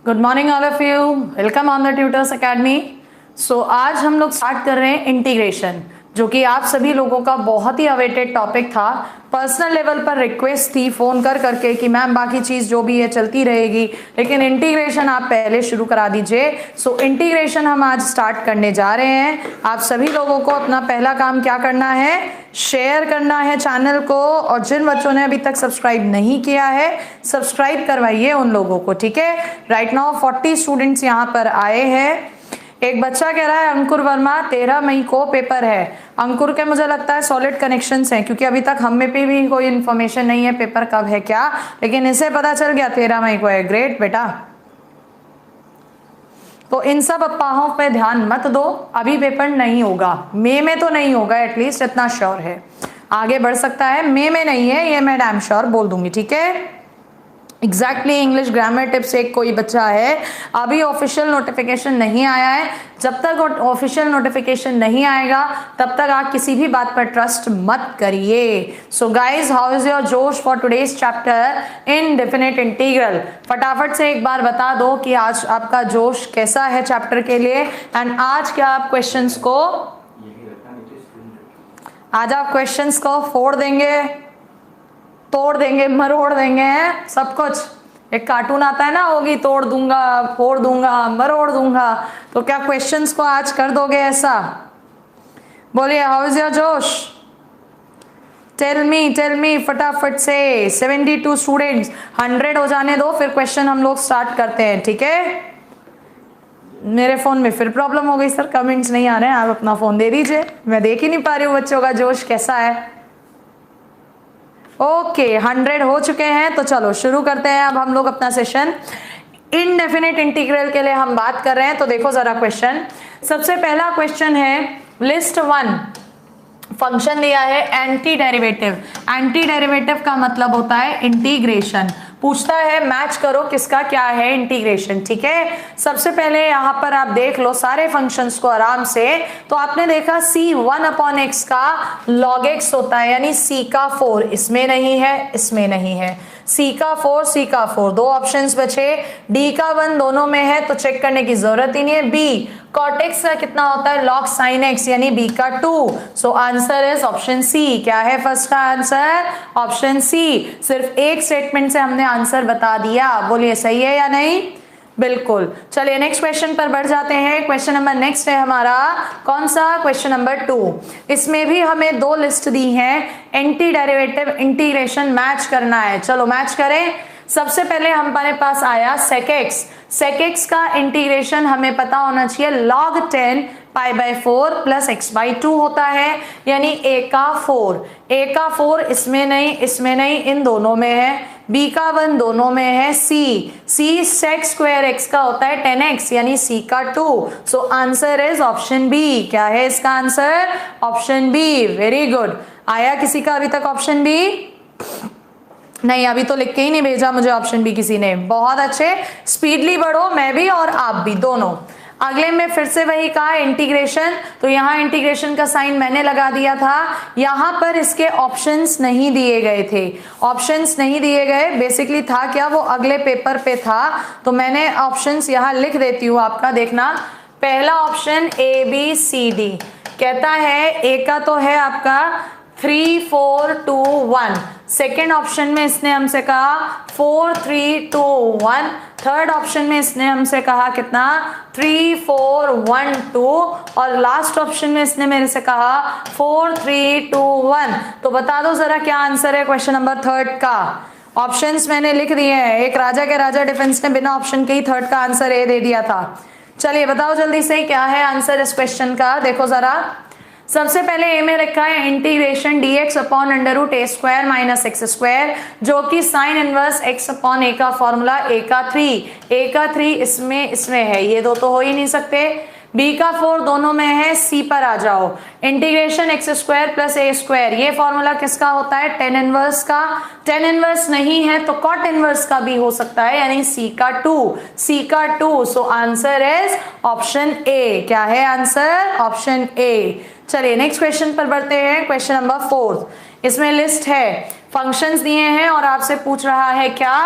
Good morning all of you, welcome on the tutors academy. So आज हम लोग start कर रहे हैं इंटीग्रेशन, जो कि आप सभी लोगों का बहुत ही अवेटेड टॉपिक था। पर्सनल लेवल पर रिक्वेस्ट थी फोन कर करके कि मैम बाकी चीज जो भी है चलती रहेगी, लेकिन इंटीग्रेशन आप पहले शुरू करा दीजिए। सो इंटीग्रेशन हम आज स्टार्ट करने जा रहे हैं। आप सभी लोगों को अपना पहला काम क्या करना है, शेयर करना है चैनल को, और जिन बच्चों ने अभी तक सब्सक्राइब नहीं किया है सब्सक्राइब करवाइए उन लोगों को, ठीक है। राइट नाउ 40 स्टूडेंट्स यहाँ पर आए हैं। एक बच्चा कह रहा है अंकुर वर्मा 13 मई को पेपर है। अंकुर के मुझे लगता है सॉलिड कनेक्शंस हैं, क्योंकि अभी तक हम में पे भी कोई इन्फॉर्मेशन नहीं है पेपर कब है क्या, लेकिन इसे पता चल गया 13 मई को है। ग्रेट बेटा। तो इन सब अफवाहों पे ध्यान मत दो, अभी पेपर नहीं होगा, मई में तो नहीं होगा, एटलीस्ट इतना श्योर है। आगे बढ़ सकता है, मई में नहीं है ये मैं डैम श्योर बोल दूंगी, ठीक है। एग्जैक्टली इंग्लिश ग्रामर टिप्स एक कोई बच्चा है, अभी ऑफिशियल नोटिफिकेशन नहीं आया है। जब तक ऑफिशियल नोटिफिकेशन नहीं आएगा तब तक आप किसी भी बात पर ट्रस्ट मत करिए। So guys, how is your josh for today's chapter indefinite integral? फटाफट से एक बार बता दो कि आज आपका जोश कैसा है चैप्टर के लिए। एंड आज क्या आप क्वेश्चंस को फोड़ देंगे, तोड़ देंगे, मरोड़ देंगे, हैं सब कुछ। एक कार्टून आता है ना, होगी तोड़ दूंगा, फोड़ दूंगा, मरोड़ दूंगा। तो क्या क्वेश्चंस को आज कर दोगे ऐसा? बोलिए, हाउ इज योर जोश? टेल मी फटाफट से। 72 स्टूडेंट्स, 100 हो जाने दो, फिर क्वेश्चन हम लोग स्टार्ट करते हैं, ठीक है। मेरे फोन में फिर प्रॉब्लम हो गई सर, कमेंट्स नहीं आ रहे हैं, आप अपना फोन दे दीजिए, मैं देख ही नहीं पा रही हूँ बच्चों का जोश कैसा है। ओके 100 हो चुके हैं, तो चलो शुरू करते हैं अब हम लोग अपना सेशन। इनडेफिनिट इंटीग्रल के लिए हम बात कर रहे हैं, तो देखो जरा क्वेश्चन। सबसे पहला क्वेश्चन है, लिस्ट 1 फंक्शन दिया है एंटी डेरिवेटिव। एंटी डेरिवेटिव का मतलब होता है इंटीग्रेशन। पूछता है मैच करो किसका क्या है इंटीग्रेशन, ठीक है। सबसे पहले यहाँ पर आप देख लो सारे फंक्शंस को आराम से। तो आपने देखा c1/x का log x होता है, यानी c का 4, इसमें नहीं है, इसमें नहीं है। c का 4 दो ऑप्शंस बचे। d का 1 दोनों में है, तो चेक करने की जरूरत ही नहीं है। b cot x का कितना होता है, log sin x, यानी b का 2। So answer is option C. क्या है फर्स्ट का आंसर? ऑप्शन सी। सिर्फ एक स्टेटमेंट से हमने आंसर बता दिया, बोलिए सही है या नहीं? बिल्कुल। चलिए नेक्स्ट क्वेश्चन पर बढ़ जाते हैं। क्वेश्चन नंबर नेक्स्ट है हमारा, कौन सा? Question number 2। इसमें भी हमें 2 लिस्ट दी हैं, एंटी डेरिवेटिव इंटीग्रेशन मैच करना है। चलो मैच करें। सबसे पहले हमारे पास आया sec x का इंटीग्रेशन हमें पता होना चाहिए, log 10 π/4 प्लस x/2 होता है, यानी a का 4 इसमें नहीं, इसमें नहीं, इन दोनों में है। b का 1 दोनों में है। c sec square x का होता है 10x, यानी c का 2। So answer is option B. क्या है इसका answer? Option B. Very good. आया किसी का अभी तक ऑप्शन बी? नहीं, अभी तो लिख के ही नहीं भेजा मुझे ऑप्शन बी किसी ने। बहुत अच्छे, स्पीडली बढ़ो, मैं भी और आप भी दोनों। अगले में फिर से वही कहा इंटीग्रेशन, तो यहाँ इंटीग्रेशन का साइन मैंने लगा दिया था। यहाँ पर इसके ऑप्शंस नहीं दिए गए थे, ऑप्शंस नहीं दिए गए। बेसिकली था क्या, वो अगले पेपर पे था, तो मैंने ऑप्शंस यहाँ लिख देती हूँ, आपका देखना। पहला ऑप्शन ABCD कहता है, ए का तो है आपका 3 4 2 1। सेकेंड ऑप्शन में इसने हमसे कहा 4 3 2 1। थर्ड ऑप्शन में इसने हमसे कहा कितना, 3 4 1 2। और लास्ट ऑप्शन में इसने मेरे से कहा 4 3 2 1। तो बता दो जरा क्या आंसर है क्वेश्चन नंबर 3 का? ऑप्शंस मैंने लिख दिए हैं। एक राजा के राजा डिफेंस ने बिना ऑप्शन के ही 3 का आंसर ए दे दिया था। चलिए बताओ जल्दी से क्या है आंसर इस क्वेश्चन का। देखो जरा, सबसे पहले ए में रखा है इंटीग्रेशन dx/√a² - x², जो कि साइन इनवर्स x/a का फॉर्मूला a का 3 इसमें है, ये दो तो हो ही नहीं सकते। b का 4 दोनों में है, c पर आ जाओ। इंटीग्रेशन x² + a², ये फॉर्मूला किसका होता है? tan इनवर्स का। tan इनवर्स नहीं है तो cot इनवर्स का भी हो सकता है, यानी c का 2। So answer is option A. क्या है आंसर? ऑप्शन ए। चलिए नेक्स्ट क्वेश्चन पर बढ़ते हैं। क्वेश्चन नंबर 4, इसमें लिस्ट है, फंक्शंस दिए हैं और आपसे पूछ रहा है क्या,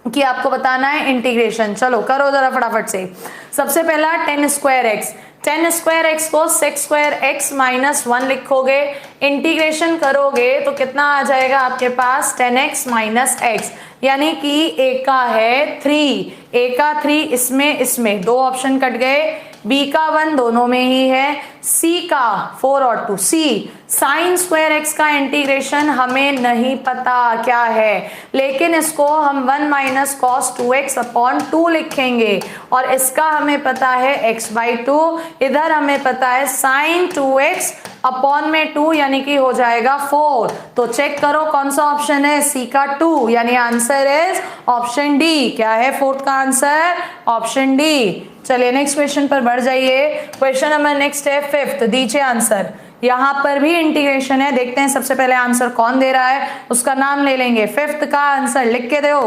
कि आपको बताना है इंटीग्रेशन। चलो करो जरा फटाफट से। सबसे पहला 10 स्क्वायर एक्स, 10 स्क्वायर एक्स को sec स्क्वायर एक्स माइनस 1 लिखोगे, इंटीग्रेशन करोगे तो कितना आ जाएगा आपके पास 10x माइनस एक्स, यानी कि a का है 3, a का 3, इसमें दो ऑप्शन कट गए, b का 1 दोनों में ही है, c का 4 और 2, c साइन स्क्वायर एक्स का इंटीग्रेशन हमें नहीं पता क्या है, लेकिन इसको हम 1 माइनस कॉस 2x अपॉन 2 लिखेंगे, और इसका हमें पता है x/2, इधर हमें पता है साइन 2x अपॉन में 2, यानी कि हो जाएगा 4। तो चेक करो कौन सा ऑप्शन है, सी का 2, यानी आंसर इज ऑप्शन डी। क्या है फोर्थ का आंसर, ऑप्शन डी। चलिए नेक्स्ट क्वेश्चन पर बढ़ जाइए। क्वेश्चन नंबर नेक्स्ट है 5th, दीजिए आंसर। यहां पर भी इंटीग्रेशन है, देखते हैं सबसे पहले आंसर कौन दे रहा है, उसका नाम ले लेंगे। 5th का आंसर लिख के दो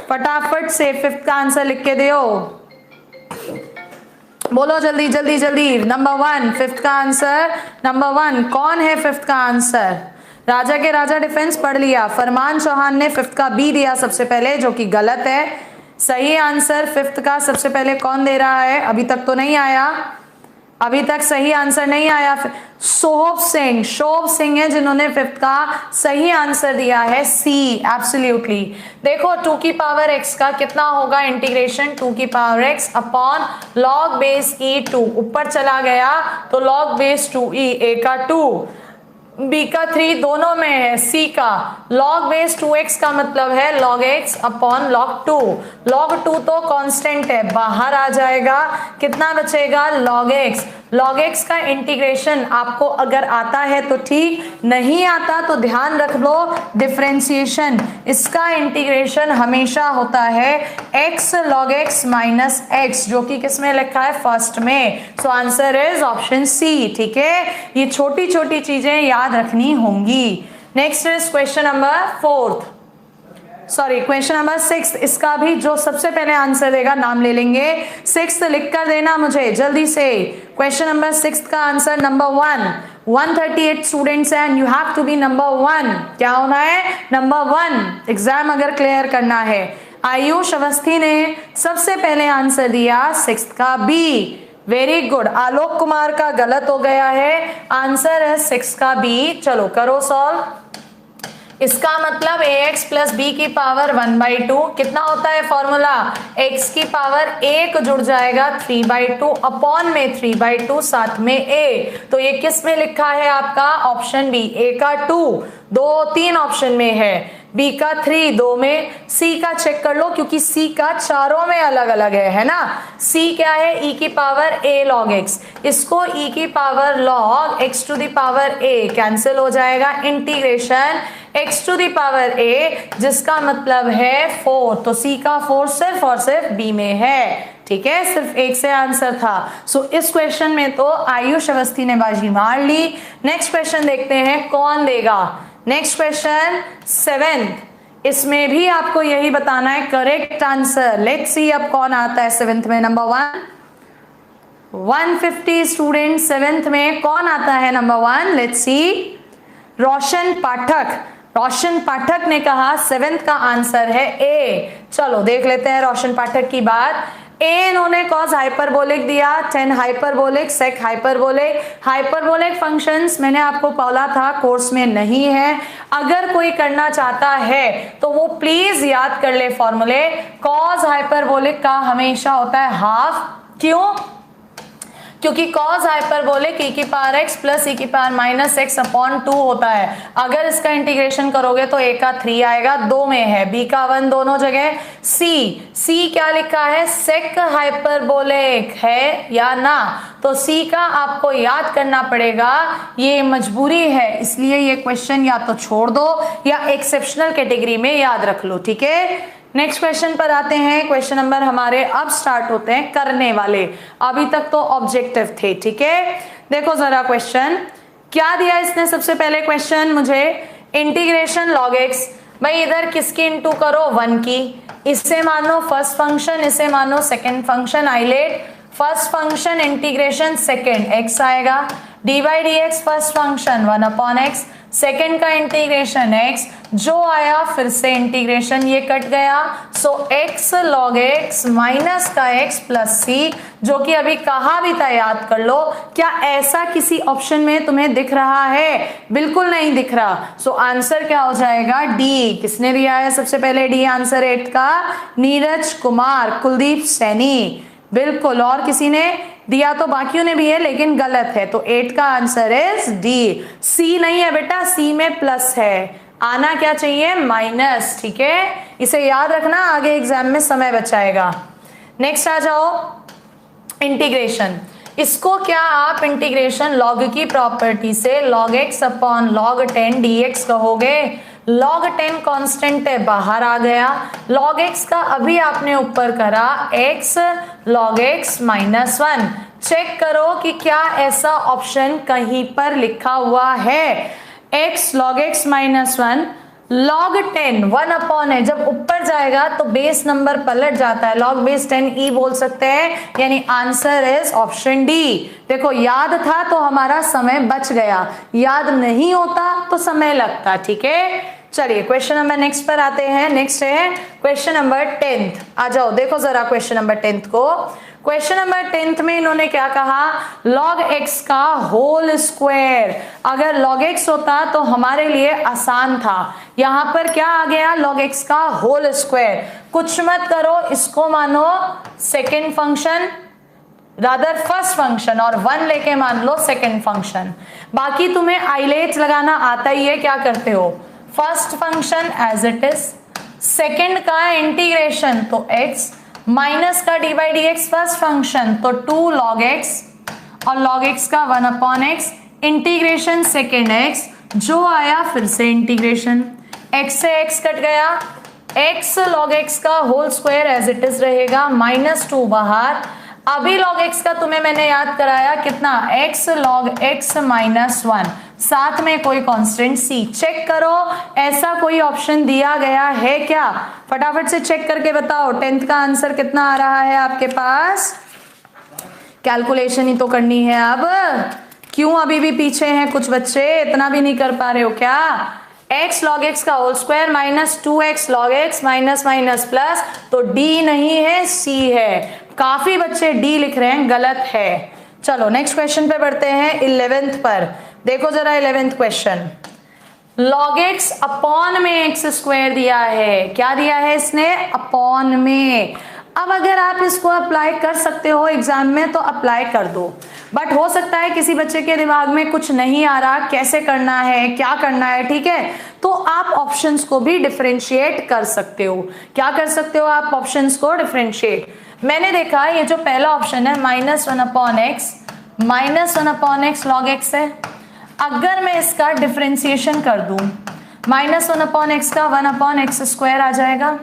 फटाफट से, 5th का आंसर लिख के दो, बोलो जल्दी जल्दी जल्दी। नंबर 1 5th का आंसर, नंबर 1 कौन है 5th का आंसर? राजा के राजा डिफेंस पढ़ लिया, फरमान चौहान ने 5th का बी दिया सबसे पहले, जो कि गलत है। सही आंसर 5th का सबसे पहले कौन दे रहा है, अभी तक तो नहीं आया, अभी तक सही आंसर नहीं आया। शोभ सिंह है जिन्होंने 5th का सही आंसर दिया है सी, एब्सोल्युटली। देखो 2 की पावर x का कितना होगा इंटीग्रेशन, 2 की power x upon log base e2, ऊपर चला गया तो लॉग बेस 2e, a का 2, b का 3 दोनों में है, c का log बेस 2x का मतलब है log x upon log 2, log 2 तो कांस्टेंट है, बाहर आ जाएगा, कितना बचेगा log x का इंटीग्रेशन आपको अगर आता है तो ठीक, नहीं आता तो ध्यान रख लो डिफरेंशिएशन, इसका इंटीग्रेशन हमेशा होता है x log x minus x, जो कि किसमें लिखा है फर्स्ट में। So answer is option C. ठीक है, ये छोटी छोटी चीजें याद रखनी होंगी। Next is question number 6। इसका भी जो सबसे पहले आंसर देगा नाम ले लेंगे। 6 लिख कर देना मुझे जल्दी से। क्वेश्चन नंबर 6 का आंसर नंबर 1, 138 स्टूडेंट्स हैं, you have to be number 1। क्या होना है, नंबर 1 एग्जाम अगर क्लियर करना है। आयुष अवस्थी ने सबसे पहले आंसर दिया 6 का B, very good. Alok Kumar का गलत हो गया है, आंसर है 6 का बी। चलो करो सॉल्व। इसका मतलब ax प्लस बी की पावर 1/2 कितना होता है फॉर्मूला, x की पावर 1 जुड़ जाएगा 3/2 अपॉन में 3/2 साथ में a, तो ये किस में लिखा है आपका ऑप्शन बी, a का 2 3 ऑप्शन में है, b का 3 2 में, c का चेक कर लो क्योंकि c का चारों में अलग अलग है ना। c क्या है, e की पावर a log x, इसको e की power log x to the power a cancel हो जाएगा, integration x to the power a जिसका मतलब है 4, तो c का 4 सिर्फ और सिर्फ b में है। ठीक है, सिर्फ एक से आंसर था। सो इस क्वेश्चन में तो आयुष अवस्थी ने बाजी मार ली। नेक्स्ट क्वेश्चन देखते हैं कौन देगा। नेक्स्ट क्वेश्चन 7th, इसमें भी आपको यही बताना है करेक्ट आंसर। लेट्स सी अब कौन आता है 7th में। नंबर 150 स्टूडेंट 7th में कौन आता है नंबर 1, लेट्स सी। रोशन पाठक ने कहा 7th का आंसर है ए। चलो देख लेते हैं रोशन पाठक की बात। ए इन्होंने कॉस हाइपरबोलिक दिया, 10 हाइपरबोलिक, सेक हाइपरबोलिक फंक्शंस मैंने आपको बोला था कोर्स में नहीं है। अगर कोई करना चाहता है तो वो प्लीज याद कर ले फॉर्मूले। कॉस हाइपरबोलिक का हमेशा होता है हाफ, क्यों, क्योंकि कॉस हाइपरबोलिक e की पावर x प्लस e की पावर माइनस x अपॉन 2 होता है। अगर इसका इंटीग्रेशन करोगे तो a का 3 आएगा, 2 में है, b का 1 दोनों जगह। c क्या लिखा है, सेक हाइपरबोलिक है या ना, तो c का आपको याद करना पड़ेगा, ये मजबूरी है, इसलिए ये क्वेश्चन या तो छोड़ दो या एक्सेप्शनल कैटेगरी में याद रख लो। ठीक है, नेक्स्ट क्वेश्चन पर आते हैं। क्वेश्चन नंबर हमारे अब स्टार्ट होते हैं करने वाले, अभी तक तो ऑब्जेक्टिव थे। ठीक है, देखो जरा क्वेश्चन क्या दिया इसने। सबसे पहले क्वेश्चन मुझे इंटीग्रेशन log x, भाई इधर किसकी इंटू करो 1 की, इससे मानो फर्स्ट फंक्शन, इसे मानो second function. ILATE first function integration second x आएगा, dy dx first function 1 upon x, second का इंटीग्रेशन x, जो आया फिर से इंटीग्रेशन, ये कट गया, so x log x minus का x प्लस c, जो कि अभी कहा भी था, याद कर लो। क्या ऐसा किसी ऑप्शन में तुम्हें दिख रहा है? बिल्कुल नहीं दिख रहा। सो आंसर क्या हो जाएगा? डी। किसने दिया है सबसे पहले डी आंसर 8 का? नीरज कुमार, कुलदीप सैनी, बिल्कुल। और किसी ने दिया तो बाकियों ने भी है, लेकिन गलत है। तो 8 का आंसर इज डी। सी नहीं है बेटा, सी में प्लस है, आना क्या चाहिए? माइनस। ठीक है, इसे याद रखना, आगे एग्जाम में समय बचाएगा। नेक्स्ट आ जाओ, इंटीग्रेशन। इसको क्या आप इंटीग्रेशन लॉग की प्रॉपर्टी से log x upon log 10 dx कहोगे? log 10 कांस्टेंट है, बाहर आ गया। log x का अभी आपने ऊपर करा x log x minus 1। Check करो कि क्या ऐसा ऑप्शन कहीं पर लिखा हुआ है। x log x minus 1 log 10 1 upon है, जब ऊपर जाएगा तो बेस नंबर पलट जाता है, log बेस 10 e बोल सकते हैं, यानी आंसर इज ऑप्शन डी। देखो, याद था तो हमारा समय बच गया, याद नहीं होता तो समय लगता। ठीक है, चलिए क्वेश्चन नंबर नेक्स्ट पर आते हैं। नेक्स्ट है क्वेश्चन नंबर 10th। आ जाओ, देखो जरा क्वेश्चन नंबर 10th को। क्वेश्चन नंबर 10th में इन्होंने क्या कहा? log x का होल स्क्वायर। अगर log x होता तो हमारे लिए आसान था, यहां पर क्या आ गया? log x का होल स्क्वायर। कुछ मत करो, इसको मानो second function, rather first function, और 1 लेके मान लो सेकेंड फंक्शन। बाकी तुम्हें आइलेट लगाना आता ही है, क्या करते हो? First function as it is, second का इंटीग्रेशन तो x, माइनस का D by D X first function तो 2 log x, और log x का 1 upon x, integration second x, जो आया फिर से इंटीग्रेशन, x से x कट गया, x log x का whole square as it is रहेगा, माइनस 2 बाहर। अभी log x का तुम्हें मैंने याद कराया कितना? x log x माइनस 1, साथ में कोई कांस्टेंट c। चेक करो ऐसा कोई ऑप्शन दिया गया है क्या? फटाफट से चेक करके बताओ। 10th का आंसर कितना आ रहा है आपके पास? कैलकुलेशन ही तो करनी है अब। क्यों अभी भी पीछे हैं कुछ बच्चे, इतना भी नहीं कर पा रहे हो क्या? x log x का whole square minus 2x log x minus minus plus, तो d नहीं है c है। काफी बच्चे d लिख रहे हैं, गलत है। चलो नेक्स्ट क्वेश्चन पे बढ़ते हैं, 11th पर। देखो जरा 11th question. log x upon में एक्स स्क्वायर दिया है, क्या दिया है इसने? अपॉन में। अब अगर आप इसको अप्लाई कर सकते हो एग्जाम में तो अप्लाई कर दो, बट हो सकता है किसी बच्चे के दिमाग में कुछ नहीं आ रहा, कैसे करना है, क्या करना है। ठीक है, तो आप ऑप्शंस को भी डिफरेंशिएट कर सकते हो। क्या कर सकते हो आप? ऑप्शंस को डिफरेंशिएट। मैंने देखा ये जो पहला ऑप्शन है minus 1 upon x, minus 1 upon x log x है। अगर मैं इसका डिफरेंशिएशन कर दूं, माइनस 1 अपॉन एक्स का 1 अपॉन एक्स स्क्वायर आ जाएगा,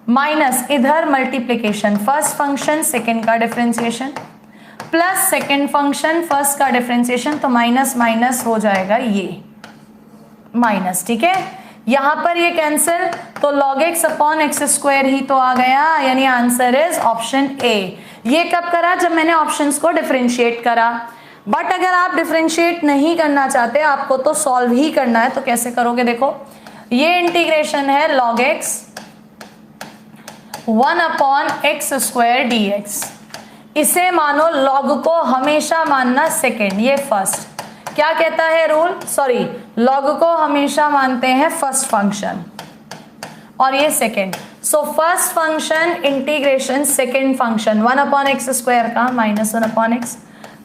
माइनस इधर मल्टीप्लीकेशन, फर्स्ट फंक्शन सेकेंड का differentiation, plus second function first का डिफरेंशिएशन, तो माइनस माइनस हो जाएगा ये माइनस। ठीक है, यहां पर ये कैंसिल, तो log x upon x square ही तो आ गया, यानी आंसर इज ऑप्शन ए। ये कब करा? जब मैंने ऑप्शंस को डिफरेंशिएट करा। बट अगर आप डिफरेंशिएट नहीं करना चाहते, आपको तो सॉल्व ही करना है, तो कैसे करोगे? देखो, ये इंटीग्रेशन है log x 1 upon x square dx। इसे मानो log को हमेशा मानना सेकेंड, ये फर्स्ट। क्या कहता है रूल? सॉरी, log को हमेशा मानते हैं फर्स्ट फंक्शन और ये second. So first function integration second function 1 upon x square का माइनस 1 अपॉन एक्स,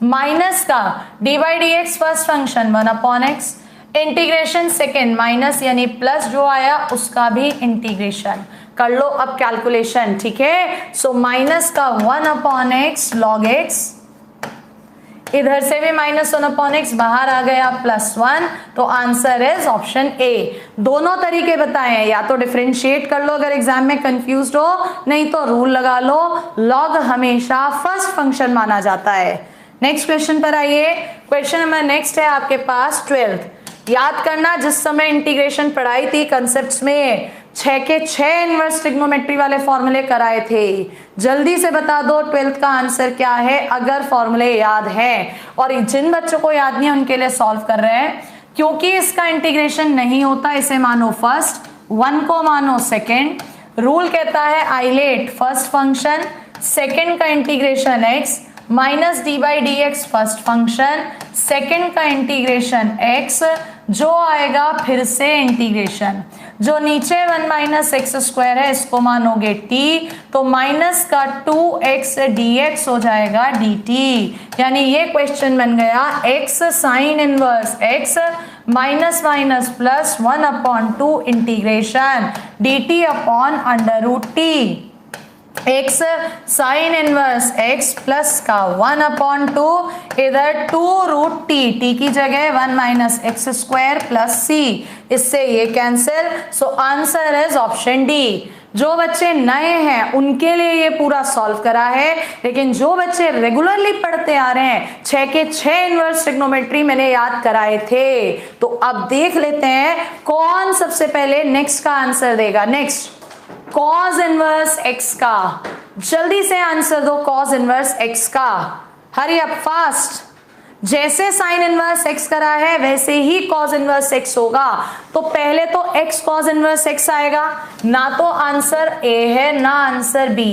माइनस का D by D X first function 1 upon x, integration second minus यानी प्लस जो आया उसका भी इंटीग्रेशन कर लो अब कैलकुलेशन। ठीक है, सो माइनस का 1 अपॉन एक्स लॉग एक्स, इधर से भी माइनस 1 अपॉन एक्स बाहर आ गया प्लस 1, तो आंसर इज ऑप्शन ए। दोनों तरीके बताए हैं, या तो डिफरेंशिएट कर लो अगर एग्जाम में कंफ्यूज हो, नहीं तो रूल लगा लो, लॉग हमेशा फर्स्ट फंक्शन माना जाता है। नेक्स्ट क्वेश्चन पर आइए। क्वेश्चन नंबर नेक्स्ट है आपके पास 12th। याद करना, जिस समय इंटीग्रेशन पढ़ाई थी कंसेप्ट्स में 6 के 6 इनवर्स ट्रिग्नोमेट्री वाले फॉर्मूले कराए थे। जल्दी से बता दो 12th का आंसर क्या है, अगर फॉर्मूले याद हैं। और जिन बच्चों को याद नहीं है उनके लिए सॉल्व कर रहे हैं। क्योंकि इसका इंटीग्रेशन नहीं होता, इसे मानो फर्स्ट, 1 को मानो सेकेंड। रूल कहता है आइलेट फर्स्ट फंक्शन, सेकेंड का integration x minus D by D X first function, second का इंटीग्रेशन x, जो आएगा फिर से इंटीग्रेशन, जो नीचे 1 माइनस एक्स स्क्वायर है इसको मानोगे t, तो माइनस का 2x dx हो जाएगा dt। यानी ये क्वेश्चन बन गया x sine inverse x minus minus plus 1/2 integration dt upon under root T. x sine inverse x plus का 1/2, इधर 2 रूट टी की जगह 1 minus X square plus C, इससे ये cancel. So answer is option D. जो बच्चे नए हैं उनके लिए ये पूरा सॉल्व करा है, लेकिन जो बच्चे रेगुलरली पढ़ते आ रहे हैं 6 के 6 इनवर्स ट्रिग्नोमेट्री मैंने याद कराए थे। तो अब देख लेते हैं कौन सबसे पहले नेक्स्ट का आंसर देगा। नेक्स्ट कॉज इनवर्स x का, जल्दी से आंसर दो कॉज इनवर्स x का, हरी अप फास्ट। जैसे साइन इनवर्स x करा है वैसे ही कॉज इनवर्स x होगा, तो पहले तो x कॉज इनवर्स x आएगा। ना तो आंसर A है ना आंसर B,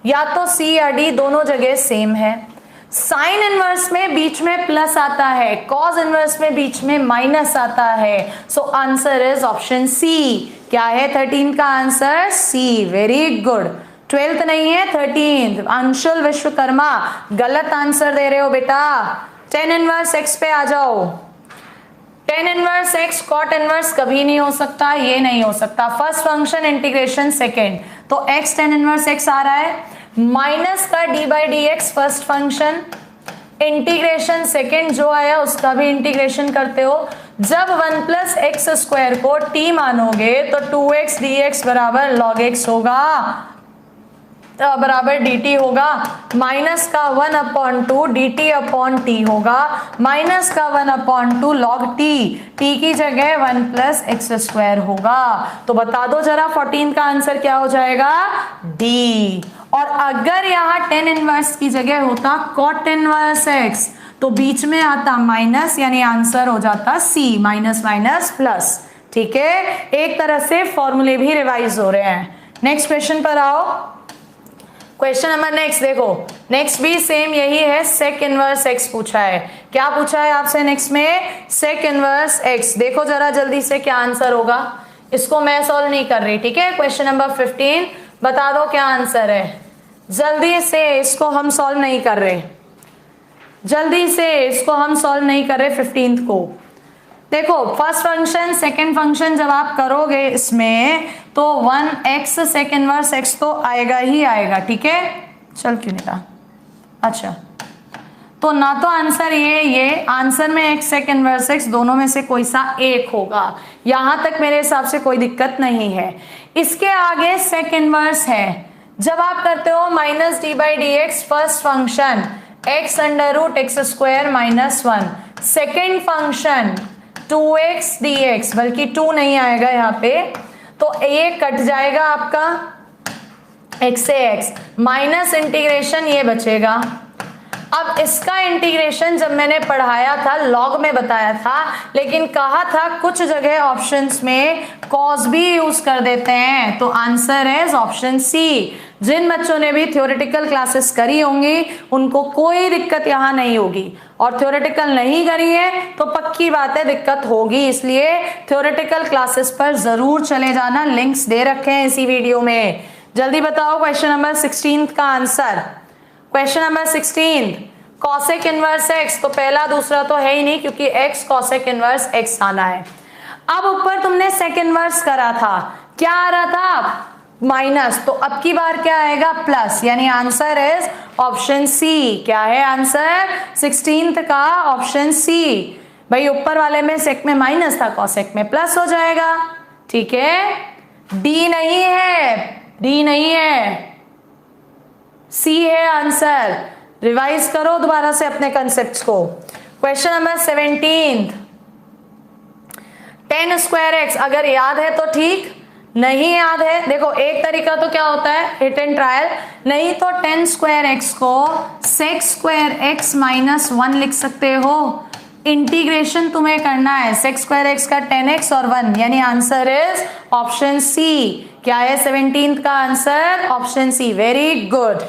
या तो C या D, दोनों जगह सेम है। साइन इनवर्स में बीच में प्लस आता है, कॉज इनवर्स में बीच में माइनस आता है। So answer is option C. क्या है 13 का आंसर? सी। Very good. 12th नहीं है 13th। अंशुल विश्वकर्मा गलत आंसर दे रहे हो बेटा। 10 इनवर्स x पे आ जाओ। 10 इनवर्स x कॉट इनवर्स कभी नहीं हो सकता, ये नहीं हो सकता। फर्स्ट फंक्शन इंटीग्रेशन सेकेंड, तो x 10 इनवर्स x आ रहा है, माइनस का D by D X first function, integration second जो आया उसका भी इंटीग्रेशन करते हो। जब 1 प्लस एक्स स्क्वायर को t मानोगे तो 2x dx बराबर log x होगा, बराबर dt होगा। माइनस का 1/2 dt अपॉन टी होगा, माइनस का 1/2 log t, t की जगह 1 प्लस एक्स स्क्वायर होगा। तो बता दो जरा 14 का आंसर क्या हो जाएगा? डी। और अगर यहाँ 10 इनवर्स की जगह होता cot इनवर्स x, तो बीच में आता माइनस, यानी आंसर हो जाता सी, माइनस माइनस प्लस। ठीक है, एक तरह से फॉर्मूले भी रिवाइज हो रहे हैं। नेक्स्ट क्वेश्चन पर आओ। क्वेश्चन नंबर नेक्स्ट देखो, नेक्स्ट भी सेम यही है, सेक इनवर्स एक्स पूछा है। क्या पूछा है आपसे नेक्स्ट में? Sec inverse X. देखो जरा जल्दी से क्या आंसर होगा। इसको मैं सॉल्व नहीं कर रही, ठीक है। क्वेश्चन नंबर 15 बता दो क्या आंसर है। जल्दी से, इसको हम सॉल्व नहीं कर रहे, जल्दी से इसको हम सॉल्व नहीं कर रहे 15th को। देखो फर्स्ट फंक्शन सेकंड फंक्शन जब आप करोगे इसमें तो 1x सेक इनवर्स x तो आएगा ही आएगा, ठीक है। चल क्यों नहीं रहा? अच्छा, तो ना तो आंसर ये आंसर में x सेक इनवर्स x दोनों में से कोई सा एक होगा। यहां तक मेरे हिसाब से कोई दिक्कत नहीं है। इसके आगे सेक इनवर्स है, जब आप करते हो minus D by D X first function x under root X square minus 1, second function 2x dx, बल्कि 2 नहीं आएगा यहाँ पे, तो ये कट जाएगा आपका x से x, माइनस इंटीग्रेशन ये बचेगा। अब इसका इंटीग्रेशन जब मैंने पढ़ाया था लॉग में बताया था, लेकिन कहा था कुछ जगह ऑप्शंस में कॉस भी यूज कर देते हैं, तो आंसर है ऑप्शन सी। जिन बच्चों ने भी थ्योरेटिकल क्लासेस करी होंगी उनको कोई दिक्कत यहाँ नहीं होगी, और थ्योरेटिकल नहीं करी है तो पक्की बात है दिक्कत होगी। इसलिए थ्योरेटिकल क्लासेस पर जरूर चले जाना, लिंक्स दे रखे हैं इसी वीडियो में। जल्दी बताओ क्वेश्चन नंबर 16 का answer. Question number 16 cosec inverse x, तो पहला दूसरा तो है ही नहीं क्योंकि एक्स कॉसेक इनवर्स एक्स आना है। अब ऊपर तुमने सेक इनवर्स करा था, क्या आ रहा था? माइनस, तो अब की बार क्या आएगा? प्लस, यानी आंसर इज ऑप्शन सी। क्या है आंसर 16th का? Option C. भाई ऊपर वाले में सेक में माइनस था, कॉसेक में प्लस हो जाएगा, ठीक है। डी नहीं है, डी नहीं है, सी है आंसर। रिवाइज करो दोबारा से अपने कंसेप्ट्स को। क्वेश्चन नंबर 17 10 स्क्वायर एक्स, अगर याद है तो ठीक, नहीं याद है देखो एक तरीका तो क्या होता है हिट एंड ट्रायल, नहीं तो 10 स्क्वायर एक्स को सेक स्क्वायर एक्स माइनस 1 लिख सकते हो। इंटीग्रेशन तुम्हें करना है सेक्स स्क्वायर एक्स का 10x और 1, यानी आंसर इज ऑप्शन सी। क्या है 17th का answer? Option C. Very good.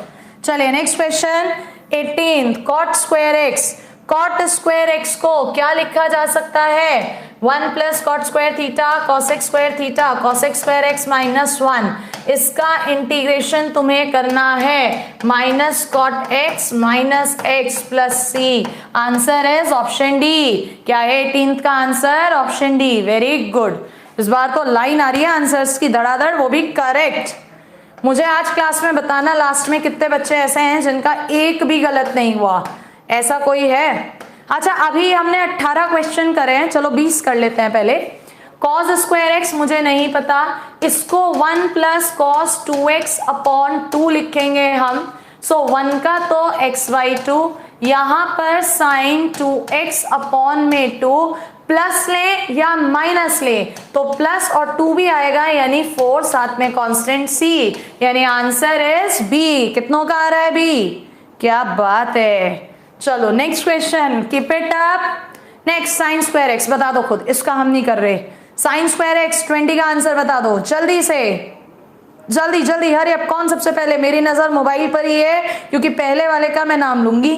चलिए next question 18th cot square x. Cot square x को क्या लिखा जा सकता है? 1 plus cot square theta cos x square theta cos x square x minus 1। इसका इंटीग्रेशन तुम्हें करना है minus cot x minus x plus C. Answer is option D. क्या है 18th का answer? Option D. Very good. इस बार तो लाइन आ रही है आंसर्स की धड़ाधड़, वो भी करेक्ट। मुझे आज क्लास में बताना लास्ट में कितने बच्चे ऐसे हैं जिनका एक भी गलत नहीं हुआ। ऐसा कोई है? अच्छा, अभी हमने 18 क्वेश्चन करे हैं, चलो 20 कर लेते हैं पहले। कॉस स्क्वायर एक्स मुझे नहीं पता, इसको 1 प्लस कॉस 2x अपॉन 2 लिखेंगे हम। सो 1 का तो x/2, यहां पर साइन 2x अपॉन में 2, प्लस ले या माइनस ले तो प्लस और 2 भी आएगा, यानी 4, साथ में कांस्टेंट c, यानी आंसर इज बी। कितनों का आ रहा है? बी। क्या बात है। चलो next question, keep it up. Next sign square x बता दो खुद, इसका हम नहीं कर रहे। साइन स्क्वायर एक्स 20 का आंसर बता दो जल्दी से, जल्दी जल्दी हरी अप। कौन सबसे पहले? मेरी नजर मोबाइल पर ही है क्योंकि पहले वाले का मैं नाम लूंगी।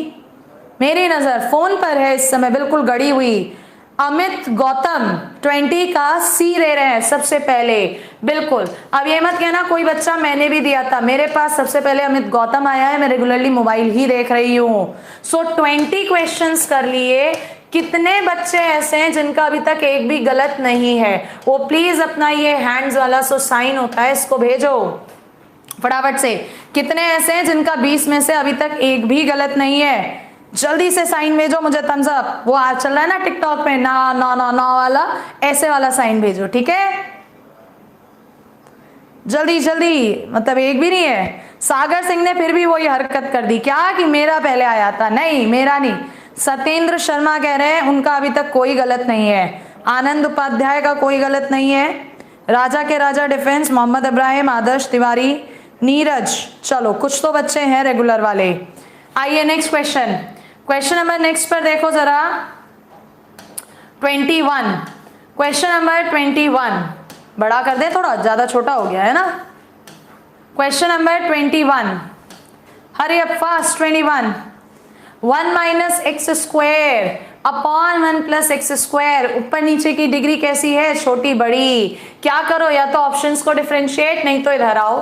मेरी नजर फोन पर है इस समय, बिल्कुल गड़ी हुई। अमित गौतम 20 का सी ले रहे हैं सबसे पहले, बिल्कुल। अब ये मत कहना कोई बच्चा मैंने भी दिया था, मेरे पास सबसे पहले अमित गौतम आया है, मैं रेगुलरली मोबाइल ही देख रही हूँ। सो 20 क्वेश्चंस कर लिए। कितने बच्चे ऐसे हैं जिनका अभी तक एक भी गलत नहीं है? वो प्लीज अपना ये हैंड्स वाला सो साइन होता है, इसको भेजो फटाफट से। कितने ऐसे हैं जिनका 20 में से अभी तक एक भी गलत नहीं है? जल्दी से साइन भेजो मुझे, थम्स अप। वो आज चल रहा है ना टिकटॉक पे, ना ना ना ना वाला, ऐसे वाला साइन भेजो, ठीक है? जल्दी जल्दी, मतलब एक भी नहीं है। सागर सिंह ने फिर भी वही हरकत कर दी क्या कि मेरा पहले आया था। नहीं, मेरा नहीं। सत्येंद्र शर्मा कह रहे हैं उनका अभी तक कोई गलत नहीं है। आनंद उपाध्याय का कोई गलत नहीं है। राजा के राजा डिफेंस, मोहम्मद इब्राहिम, आदर्श तिवारी, नीरज। चलो कुछ तो बच्चे हैं रेगुलर वाले। आइए next question, question number next पर देखो जरा। 21, क्वेश्चन नंबर 21 बड़ा कर दे थोड़ा, ज्यादा छोटा हो गया है ना। Question number 21, hurry up fast. 21, 1 minus X square upon 1 plus x square. ऊपर नीचे की डिग्री कैसी है? छोटी बड़ी। क्या करो, या तो ऑप्शंस को डिफरेंशिएट, नहीं तो इधर आओ।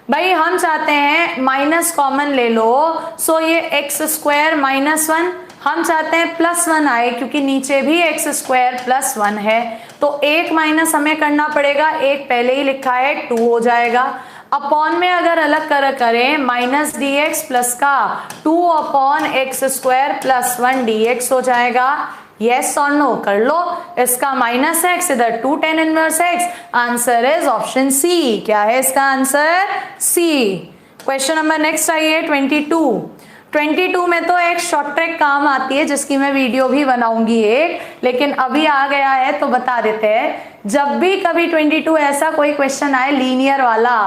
भाई हम चाहते हैं माइनस कॉमन ले लो, सो ये एक्स स्क्वायर माइनस 1, हम चाहते हैं प्लस 1 आए क्योंकि नीचे भी एक्स स्क्वायर प्लस 1 है, तो एक माइनस हमें करना पड़ेगा, एक पहले ही लिखा है 2 हो जाएगा। अपॉन में अगर अलग करें माइनस डी एक्स प्लस का 2 upon x square plus 1 dx हो जाएगा। यस और नो कर लो। इसका माइनस एक्स, इधर 2 tan inverse X. Answer is option C. क्या है इसका answer? C. Question number next आइए 22 में तो एक शॉर्ट ट्रिक काम आती है जिसकी मैं वीडियो भी बनाऊंगी एक, लेकिन अभी आ गया है तो बता देते हैं। जब भी कभी 22 ऐसा कोई क्वेश्चन आए लीनियर वाला,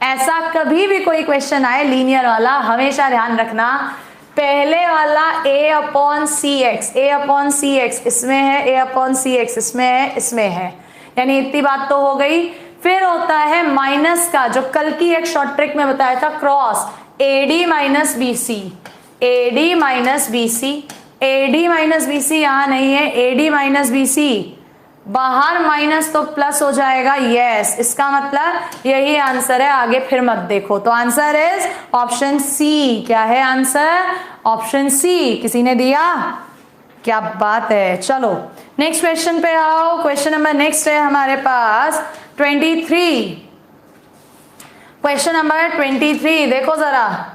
ऐसा कभी भी कोई क्वेश्चन आए लीनियर वाला, हमेशा ध्यान रखना पहले वाला a अपॉन सी एक्स इसमें है, a अपॉन सी एक्स इसमें है, इसमें है, यानी इतनी बात तो हो गई। फिर होता है माइनस का, जो कल की एक शॉर्ट ट्रिक में बताया था, cross AD minus BC, AD minus BC, AD minus BC यहाँ नहीं है, AD माइनस BC बाहर माइनस तो प्लस हो जाएगा। यस, इसका मतलब यही आंसर है, आगे फिर मत देखो। तो आंसर इज ऑप्शन सी। क्या है आंसर? ऑप्शन सी। किसी ने दिया? क्या बात है। चलो नेक्स्ट क्वेश्चन पे आओ। क्वेश्चन नंबर नेक्स्ट है हमारे पास 23। क्वेश्चन नंबर 23 देखो जरा,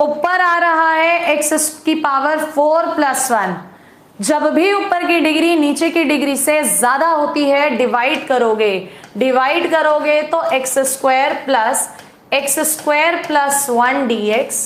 ऊपर आ रहा है x की पावर 4 प्लस 1। जब भी ऊपर की डिग्री नीचे की डिग्री से ज्यादा होती है डिवाइड करोगे तो एक्स स्क्वायर प्लस 1 dx,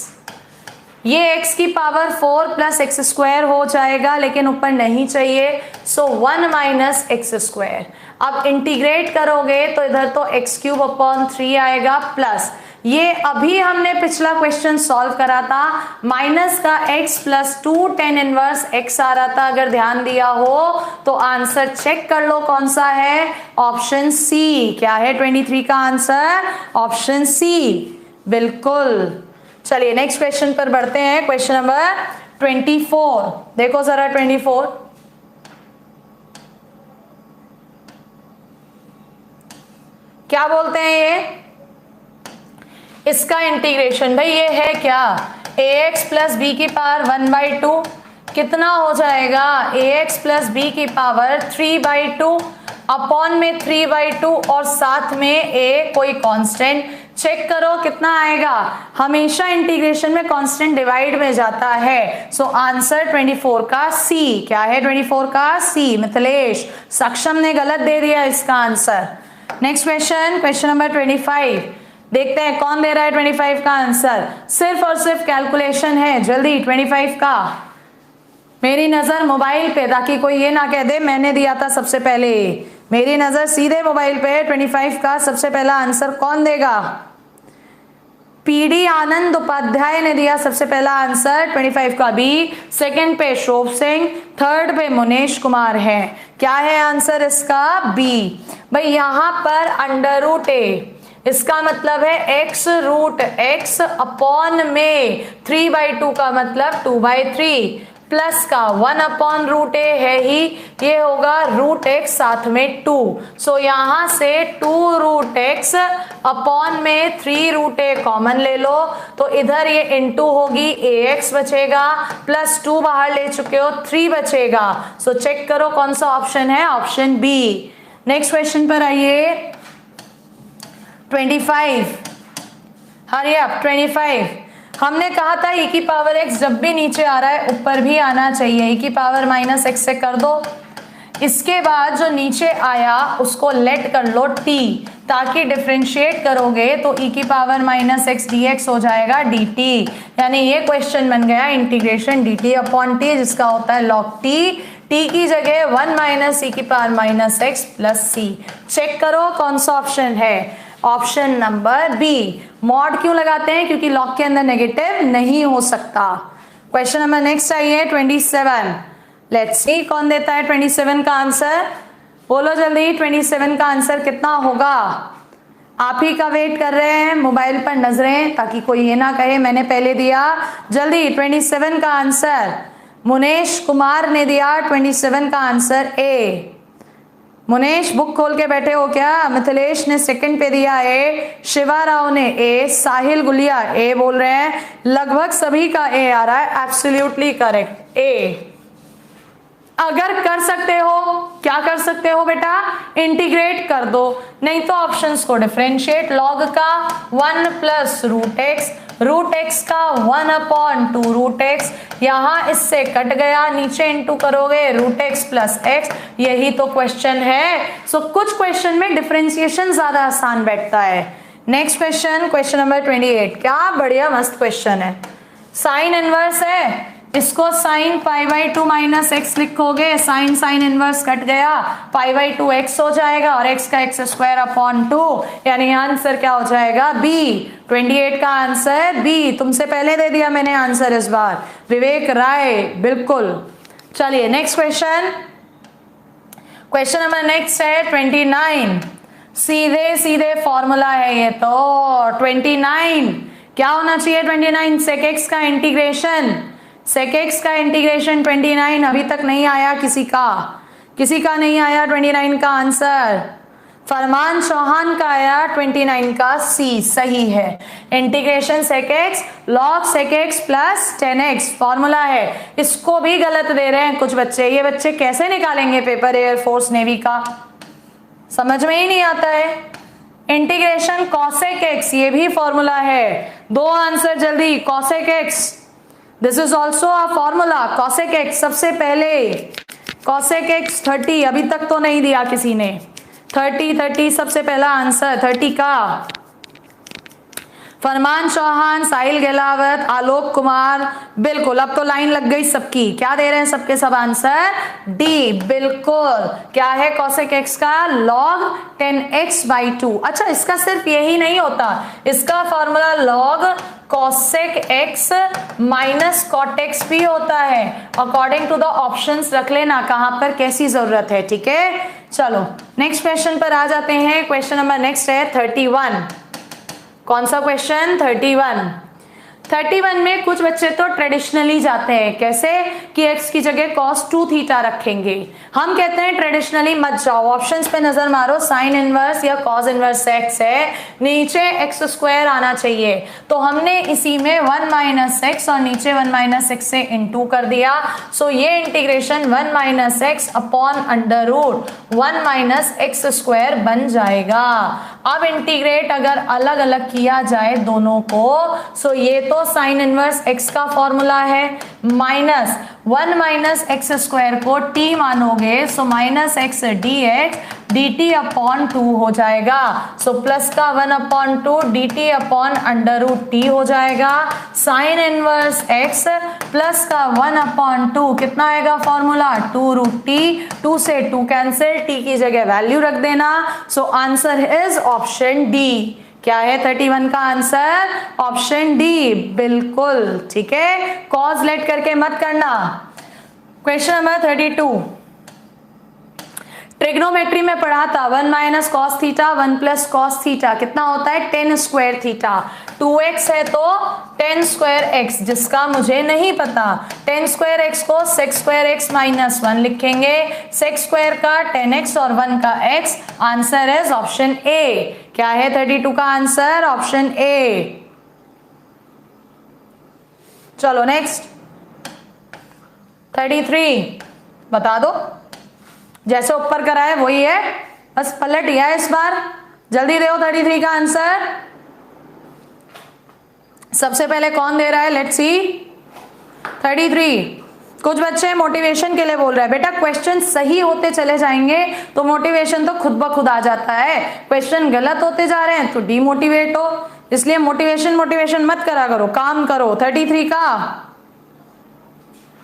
ये x की पावर 4 प्लस एक्स स्क्वायर हो जाएगा, लेकिन ऊपर नहीं चाहिए, सो 1 माइनस एक्स स्क्वायर। अब इंटीग्रेट करोगे तो इधर तो x क्यूब अपॉन 3 आएगा, प्लस ये अभी हमने पिछला क्वेश्चन सॉल्व करा था, माइनस का x plus 2 tan inverse x आ रहा था। अगर ध्यान दिया हो तो आंसर चेक कर लो कौन सा है, ऑप्शन सी। क्या है 23 का आंसर? ऑप्शन सी, बिल्कुल। चलिए नेक्स्ट क्वेश्चन पर बढ़ते हैं, क्वेश्चन नंबर 24। देखो जरा 24, क्या बोलते हैं ये, इसका इंटीग्रेशन भाई ये है क्या, ax प्लस बी की पावर 1/2 कितना हो जाएगा, ax प्लस बी की पावर 3/2 अपॉन में 3/2 और साथ में a कोई कांस्टेंट, चेक करो कितना आएगा। हमेशा इंटीग्रेशन में कांस्टेंट डिवाइड में जाता है, सो आंसर 24 का सी। क्या है 24 का सी? मिथिलेश सक्षम ने गलत दे दिया इसका answer. Next question, question number 25, देखते हैं कौन दे रहा है 25 का आंसर। सिर्फ और सिर्फ कैलकुलेशन है, जल्दी 25 का। मेरी नजर मोबाइल पे, ताकि कोई ये ना कह दे मैंने दिया था सबसे पहले। मेरी नजर सीधे मोबाइल पे है। 25 का सबसे पहला आंसर कौन देगा? पीडी आनंद उपाध्याय ने दिया सबसे पहला आंसर 25 का बी, सेकंड पे शोभ सिंह, थर्ड पे मुनेश कुमार है। क्या है आंसर इसका? बी। भाई यहां पर अंडर रूट ए, इसका मतलब है x रूट x अपॉन में 3/2 का मतलब 2/3 प्लस का 1 अपॉन रूट ए है ही, ये होगा रूट x साथ में 2। सो यहां से 2 रूट x अपॉन में 3 रूट ए कॉमन ले लो, तो इधर ये इनटू होगी, ax बचेगा प्लस 2 बाहर ले चुके हो 3 बचेगा। सो चेक करो कौन सा ऑप्शन है, ऑप्शन बी। नेक्स्ट क्वेश्चन पर आइए 25, हरी अप 25। हमने कहा था e की पावर x जब भी नीचे आ रहा है ऊपर भी आना चाहिए, e की पावर माइनस x से कर दो। इसके बाद जो नीचे आया उसको लेट कर लो t, ताकि डिफरेंशिएट करोगे तो e की पावर माइनस x dx हो जाएगा dt। यानी ये क्वेश्चन बन गया इंटीग्रेशन dt अपॉन t, जिसका होता है log t। t की जगह 1 माइनस e की power minus x plus c। Check करो कौन सा ऑप्शन है, ऑप्शन नंबर बी। मॉड क्यों लगाते हैं? क्योंकि लॉग के अंदर नेगेटिव नहीं हो सकता। क्वेश्चन नंबर नेक्स्ट आइए 27। लेट्स सी कौन देता है 27 का आंसर, बोलो जल्दी 27 का आंसर कितना होगा। आप ही का वेट कर रहे हैं, मोबाइल पर नजरें, ताकि कोई ये ना कहे मैंने पहले दिया। जल्दी 27 का आंसर मुनेश कुमार ने दिया 27 का आंसर ए। मुनेश बुक खोल के बैठे हो क्या? मिथिलेश ने सेकंड पे दिया ए, शिवा राव ने ए, साहिल गुलिया ए बोल रहे हैं, लगभग सभी का ए आ रहा है, एब्सोल्युटली करेक्ट ए। अगर कर सकते हो, क्या कर सकते हो बेटा? इंटीग्रेट कर दो, नहीं तो ऑप्शंस को डिफरेंशिएट। लॉग का 1 प्लस रूट एक्स का 1 अपॉन 2 रूट एक्स, यहां इससे कट गया, नीचे इंटू करोगे रूट एक्स प्लस एक्स, यही तो क्वेश्चन है। सो कुछ क्वेश्चन में डिफरेंशिएशन ज्यादा आसान बैठता है। नेक्स्ट क्वेश्चन, क्वेश्चन नंबर 28, क्या बढ़िया मस्त क्वेश्चन है। साइन इनवर्स है, इसको साइन π/2 माइनस एक्स लिखोगे, साइन साइन इनवर्स कट गया, π/2 एक्स हो जाएगा और x का x² अपॉन 2, यानी आंसर क्या हो जाएगा? बी। 28 का आंसर बी। तुमसे पहले दे दिया मैंने आंसर इस बार, विवेक राय, बिल्कुल। चलिए next question, question number next है 29। सीधे सीधे फॉर्मूला है ये तो। 29 क्या होना चाहिए? 29 sec x का इंटीग्रेशन, sec x का इंटीग्रेशन 29 अभी तक नहीं आया किसी का नहीं आया 29 का आंसर। फरमान चौहान का आया 29 का सी, सही है। Integration sec x log sec x plus 10x formula है। इसको भी गलत दे रहे हैं कुछ बच्चे। ये बच्चे कैसे निकालेंगे पेपर एयरफोर्स नेवी का, समझ में ही नहीं आता है। इंटीग्रेशन cosec x, ये भी फॉर्मूला है। दो आंसर जल्दी। cosec x, this is also a formula. cosec x सबसे पहले, cosec x 30 अभी तक तो नहीं दिया किसी ने। 30 सबसे पहला आंसर 30 का। फरमान चौहान, साहिल गहलावत, आलोक कुमार। बिल्कुल, अब तो लाइन लग गई सबकी। क्या दे रहे हैं सबके सब आंसर? डी। बिल्कुल, क्या है cosec x का? log 10x/2। अच्छा, इसका सिर्फ यही नहीं होता, इसका formula log cosec x minus cot x भी होता है। अकॉर्डिंग टू द ऑप्शंस रख लेना कहां पर कैसी जरूरत है, ठीक है। चलो नेक्स्ट क्वेश्चन पर आ जाते हैं। क्वेश्चन नंबर नेक्स्ट है 31। कौन सा क्वेश्चन? 31 में कुछ बच्चे तो ट्रेडिशनली जाते हैं, कैसे कि x की जगह cos 2 थीटा रखेंगे। हम कहते हैं ट्रेडिशनली मत जाओ, ऑप्शंस पे नजर मारो, साइन इनवर्स या cos इनवर्स x है, नीचे x स्क्वायर आना चाहिए। तो हमने इसी में 1 माइनस एक्स और नीचे 1 माइनस एक्स से इनटू कर दिया। सो ये integration 1 minus X upon under root 1 minus X square बन जाएगा। अब इंटीग्रेट अगर अलग अलग किया जाए दोनों को, सो ये तो साइन इनवर्स x का फॉर्मूला है, माइनस 1 माइनस एक्स स्क्वायर को t मानोगे, so minus X dx dt upon 2 हो जाएगा। सो प्लस का 1 upon 2 dt upon under root t हो जाएगा। साइन इनवर्स x प्लस का 1 अपॉन 2 कितना आएगा फॉर्मूला? 2 रूट t, 2 से 2 कैंसिल, t की जगह वैल्यू रख देना। सो आंसर इज ऑप्शन डी। क्या है 31 का आंसर? Option D. बिल्कुल ठीक है, कॉज लेट करके मत करना। क्वेश्चन नंबर 32, ट्रिग्नोमेट्री में पढ़ा था 1 minus cos theta 1 plus cos theta कितना होता है? 10 स्क्वायर थीटा। 2x है तो 10 स्क्वायर x, जिसका मुझे नहीं पता। 10 स्क्वायर x को sec स्क्वायर x माइनस 1 लिखेंगे, sec स्क्वायर का 10x और 1 का x। Answer is option A. क्या है 32 का आंसर? ऑप्शन ए। चलो नेक्स्ट 33 बता दो, जैसे ऊपर करा है वही है, बस पलट दिया है इस बार। जल्दी दो 33 का आंसर। सबसे पहले कौन दे रहा है? Let's see 33। कुछ बच्चे मोटिवेशन के लिए बोल रहे हैं, बेटा क्वेश्चन सही होते चले जाएंगे तो मोटिवेशन तो खुद ब खुद आ जाता है, क्वेश्चन गलत होते जा रहे हैं तो डीमोटिवेट हो, इसलिए मोटिवेशन मत करा करो, काम करो। 33 का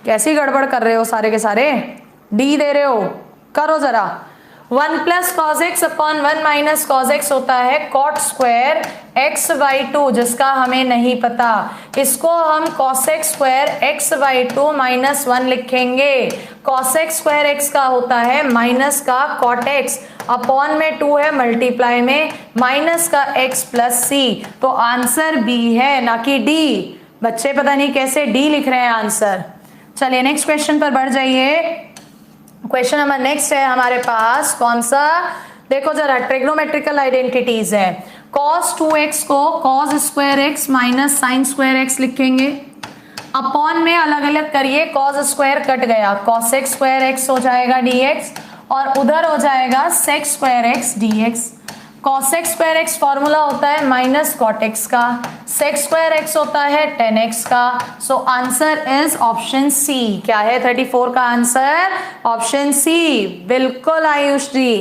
कैसी गड़बड़ कर रहे हो सारे के सारे? डी दे रहे हो, करो जरा। 1 plus cos x upon 1 minus cos x होता है कॉट स्क्वायर x/2, जिसका हमें नहीं पता। इसको हम cosec स्क्वायर x/2 माइनस 1 लिखेंगे। cosec स्क्वायर x का होता है माइनस का cot x, अपॉन में 2 है, मल्टीप्लाई में माइनस का x प्लस c। तो आंसर बी है, ना कि डी। बच्चे पता नहीं कैसे डी लिख रहे हैं आंसर। चलिए नेक्स्ट क्वेश्चन पर बढ़ जाइए। क्वेश्चन नंबर नेक्स्ट है हमारे पास, कौन सा? देखो जरा, ट्रिग्नोमेट्रिकल आइडेंटिटीज है। cos 2x को cos square x minus sine square x लिखेंगे, अपॉन में अलग अलग करिए, cos स्क्वायर कट गया, cosec स्क्वायर x हो जाएगा dx, और उधर हो जाएगा sec square x dx। cosec square x formula होता है माइनस cot x का, sec स्क्वायर x होता है 10x का। So answer is option C. क्या है 34 का आंसर? Option C. बिल्कुल Ayush ji.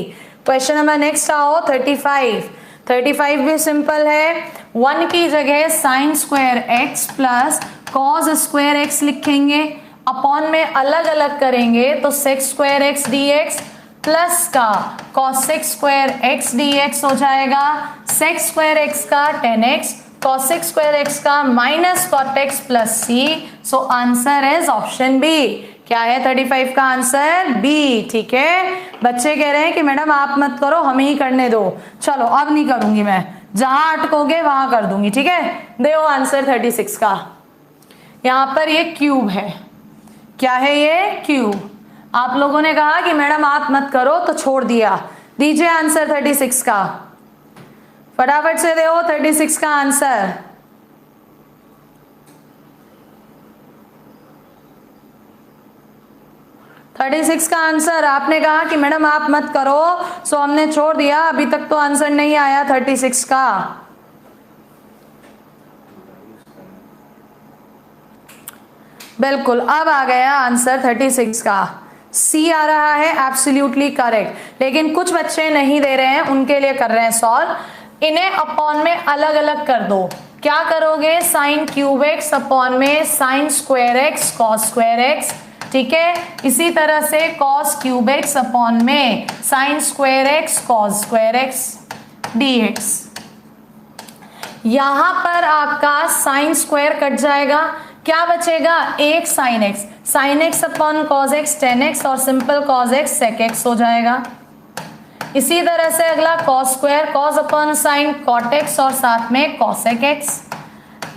Question number next आओ 35 भी सिंपल है। 1 की जगह sign square x plus cos square x लिखेंगे, अपॉन में अलग अलग करेंगे तो sec square x dx plus का cosec स्क्वायर x dx हो जाएगा, sec स्क्वायर x का 10x, cosec स्क्वायर x का minus cot x plus c। So answer is option B. क्या है 35 का आंसर? बी। ठीक है, बच्चे कह रहे हैं कि मैडम आप मत करो, हमें ही करने दो। चलो अब नहीं करूंगी मैं, जहां अटकोगे वहां कर दूंगी, ठीक है। देखो आंसर 36 का, यहां पर ये क्यूब है। क्या है ये? क्यूब। आप लोगों ने कहा कि मैडम आप मत करो तो छोड़ दिया। दीजिए आंसर 36 का, फटाफट से दो 36 का आंसर। का आंसर आपने कहा कि मैडम आप मत करो, सो हमने छोड़ दिया। अभी तक तो आंसर नहीं आया 36 का। बिल्कुल, अब आ गया आंसर 36 का। सी आ रहा है, एब्सोल्युटली करेक्ट। लेकिन कुछ बच्चे नहीं दे रहे हैं, उनके लिए कर रहे हैं सॉल्व। इन्हें अपॉन में अलग अलग कर दो, क्या करोगे, साइन क्यूब एक्स अपॉन में sign square x cos square x, ठीक है। इसी तरह से कॉस क्यूब एक्स अपॉन में sign square x cos square x dx। यहां पर आपका साइन स्क्वायर कट जाएगा, क्या बचेगा, एक sine x, sine x upon cos x tan x और simple cos x sec x हो जाएगा। इसी तरह से अगला cos square, cos upon sine cot x और साथ में cosec x.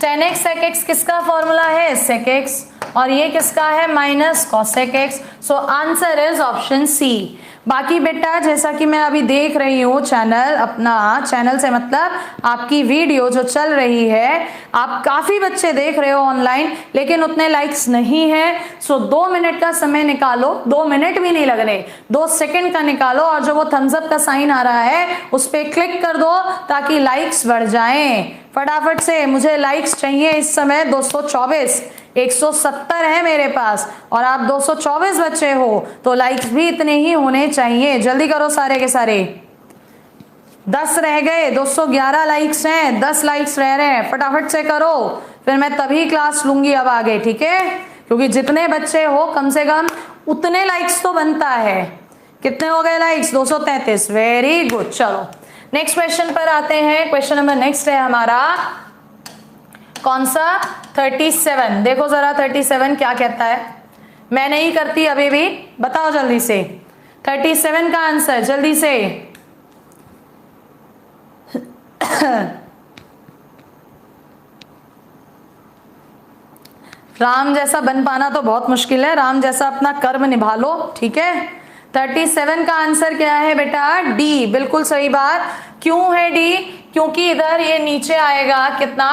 Tan x sec x किसका फॉर्मूला है, सेक एक्स, और ये किसका है, minus cosec x. So answer is option C. बाकी बेटा जैसा कि मैं अभी देख रही हूँ चैनल, अपना चैनल से मतलब आपकी वीडियो जो चल रही है, आप काफी बच्चे देख रहे हो ऑनलाइन, लेकिन उतने लाइक्स नहीं है। सो 2 मिनट का समय निकालो, 2 मिनट भी नहीं लग रहे, 2 सेकंड का निकालो, और जो वो थम्स अप का साइन आ रहा है उस पर क्लिक कर दो ताकि लाइक्स बढ़ जाएं। फटाफट से मुझे लाइक्स चाहिए इस समय 224, 170 है मेरे पास और आप 224 बच्चे हो, तो लाइक्स भी इतने ही होने चाहिए। जल्दी करो सारे के सारे। 10 रह गए, 211 लाइक्स हैं, 10 लाइक्स रह रहे हैं, फटाफट से करो, फिर मैं तभी क्लास लूंगी अब आगे, ठीक है। क्योंकि जितने बच्चे हो कम से कम उतने लाइक्स तो बनता है। कितने हो गए लाइक्स, 233, वेरी गुड। चलो नेक्स्ट क्वेश्चन पर आते हैं। क्वेश्चन नंबर नेक्स्ट है हमारा कौन सा, 37। देखो जरा 37 क्या कहता है, मैं नहीं करती अभी भी, बताओ जल्दी से 37 का आंसर जल्दी से। राम जैसा बन पाना तो बहुत मुश्किल है, राम जैसा अपना कर्म निभा लो, ठीक है। 37 का आंसर क्या है बेटा, डी, बिल्कुल सही बात। क्यों है डी, क्योंकि इधर ये नीचे आएगा कितना,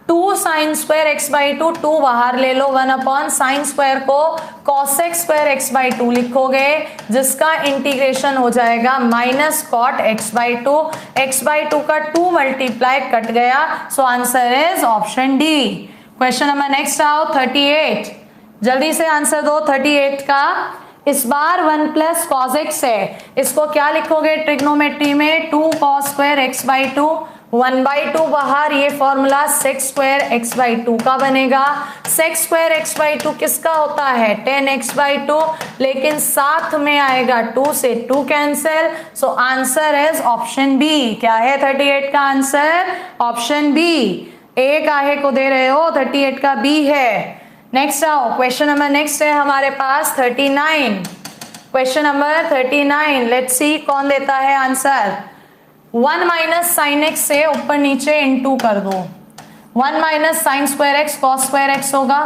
2 साइन स्क्वायर एक्स बाई 2, 2 बाहर ले लो, 1 अपॉन साइन स्क्वायर को कॉसेक स्क्वायर एक्स बाई 2 लिखोगे, जिसका इंटीग्रेशन हो जाएगा minus cot X by 2, X by 2 का 2 मल्टीप्लाई कट गया। So answer is option D. Question number next आओ 38, जल्दी से आंसर दो 38 का। इस बार 1 प्लस कॉस एक्स है, इसको क्या लिखोगे ट्रिग्नोमेट्री में, 2 कॉस स्क्वायर एक्स बाई 2, 1/2 बाहर, ये formula sec square X by 2 का बनेगा। सेक स्क्वायर एक्स बाई 2 किसका होता है, 10 एक्स बाई 2, लेकिन साथ में आएगा 2 से 2 cancel. So answer is option B. क्या है 38 का आंसर, ऑप्शन बी। ए काहे को दे रहे हो, 38 का बी है। नेक्स्ट आओ, क्वेश्चन नंबर नेक्स्ट है हमारे पास 39। क्वेश्चन नंबर 39, लेट्स सी कौन देता है आंसर। 1 माइनस साइन एक्स से ऊपर नीचे इनटू कर दो, 1 minus sine square x cos square x होगा,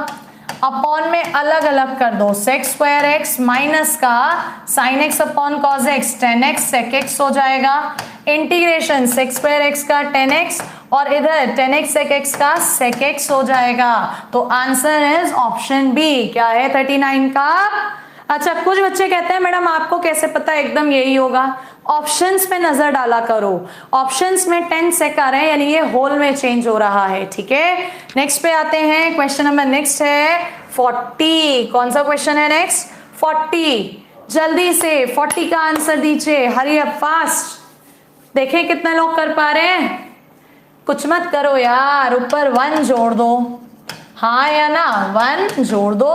अपॉन में अलग अलग कर दो, सेक स्क्वायर एक्स माइनस का sine x upon cos x 10x sec x हो जाएगा, इंटीग्रेशन सेक स्क्वायर एक्स का 10x और इधर 10x सेक एक्स का सेक एक्स हो जाएगा। तो आंसर इज ऑप्शन बी। क्या है 39 का। अच्छा, कुछ बच्चे कहते हैं मैडम आपको कैसे पता, एकदम यही होगा, ऑप्शंस पे नजर डाला करो, ऑप्शंस में 10 सेक आ रहे हैं यानी ये होल में चेंज हो रहा है, ठीक है। नेक्स्ट पे आते हैं, क्वेश्चन नंबर नेक्स्ट है 40। कौन सा क्वेश्चन है नेक्स्ट, 40। जल्दी से 40 का आंसर दीजिए, हरी अप फास्ट। देखें कितने लोग कर पा रहे हैं, कुछ मत करो यार, ऊपर 1 जोड़ दो, हाँ या ना, 1 जोड़ दो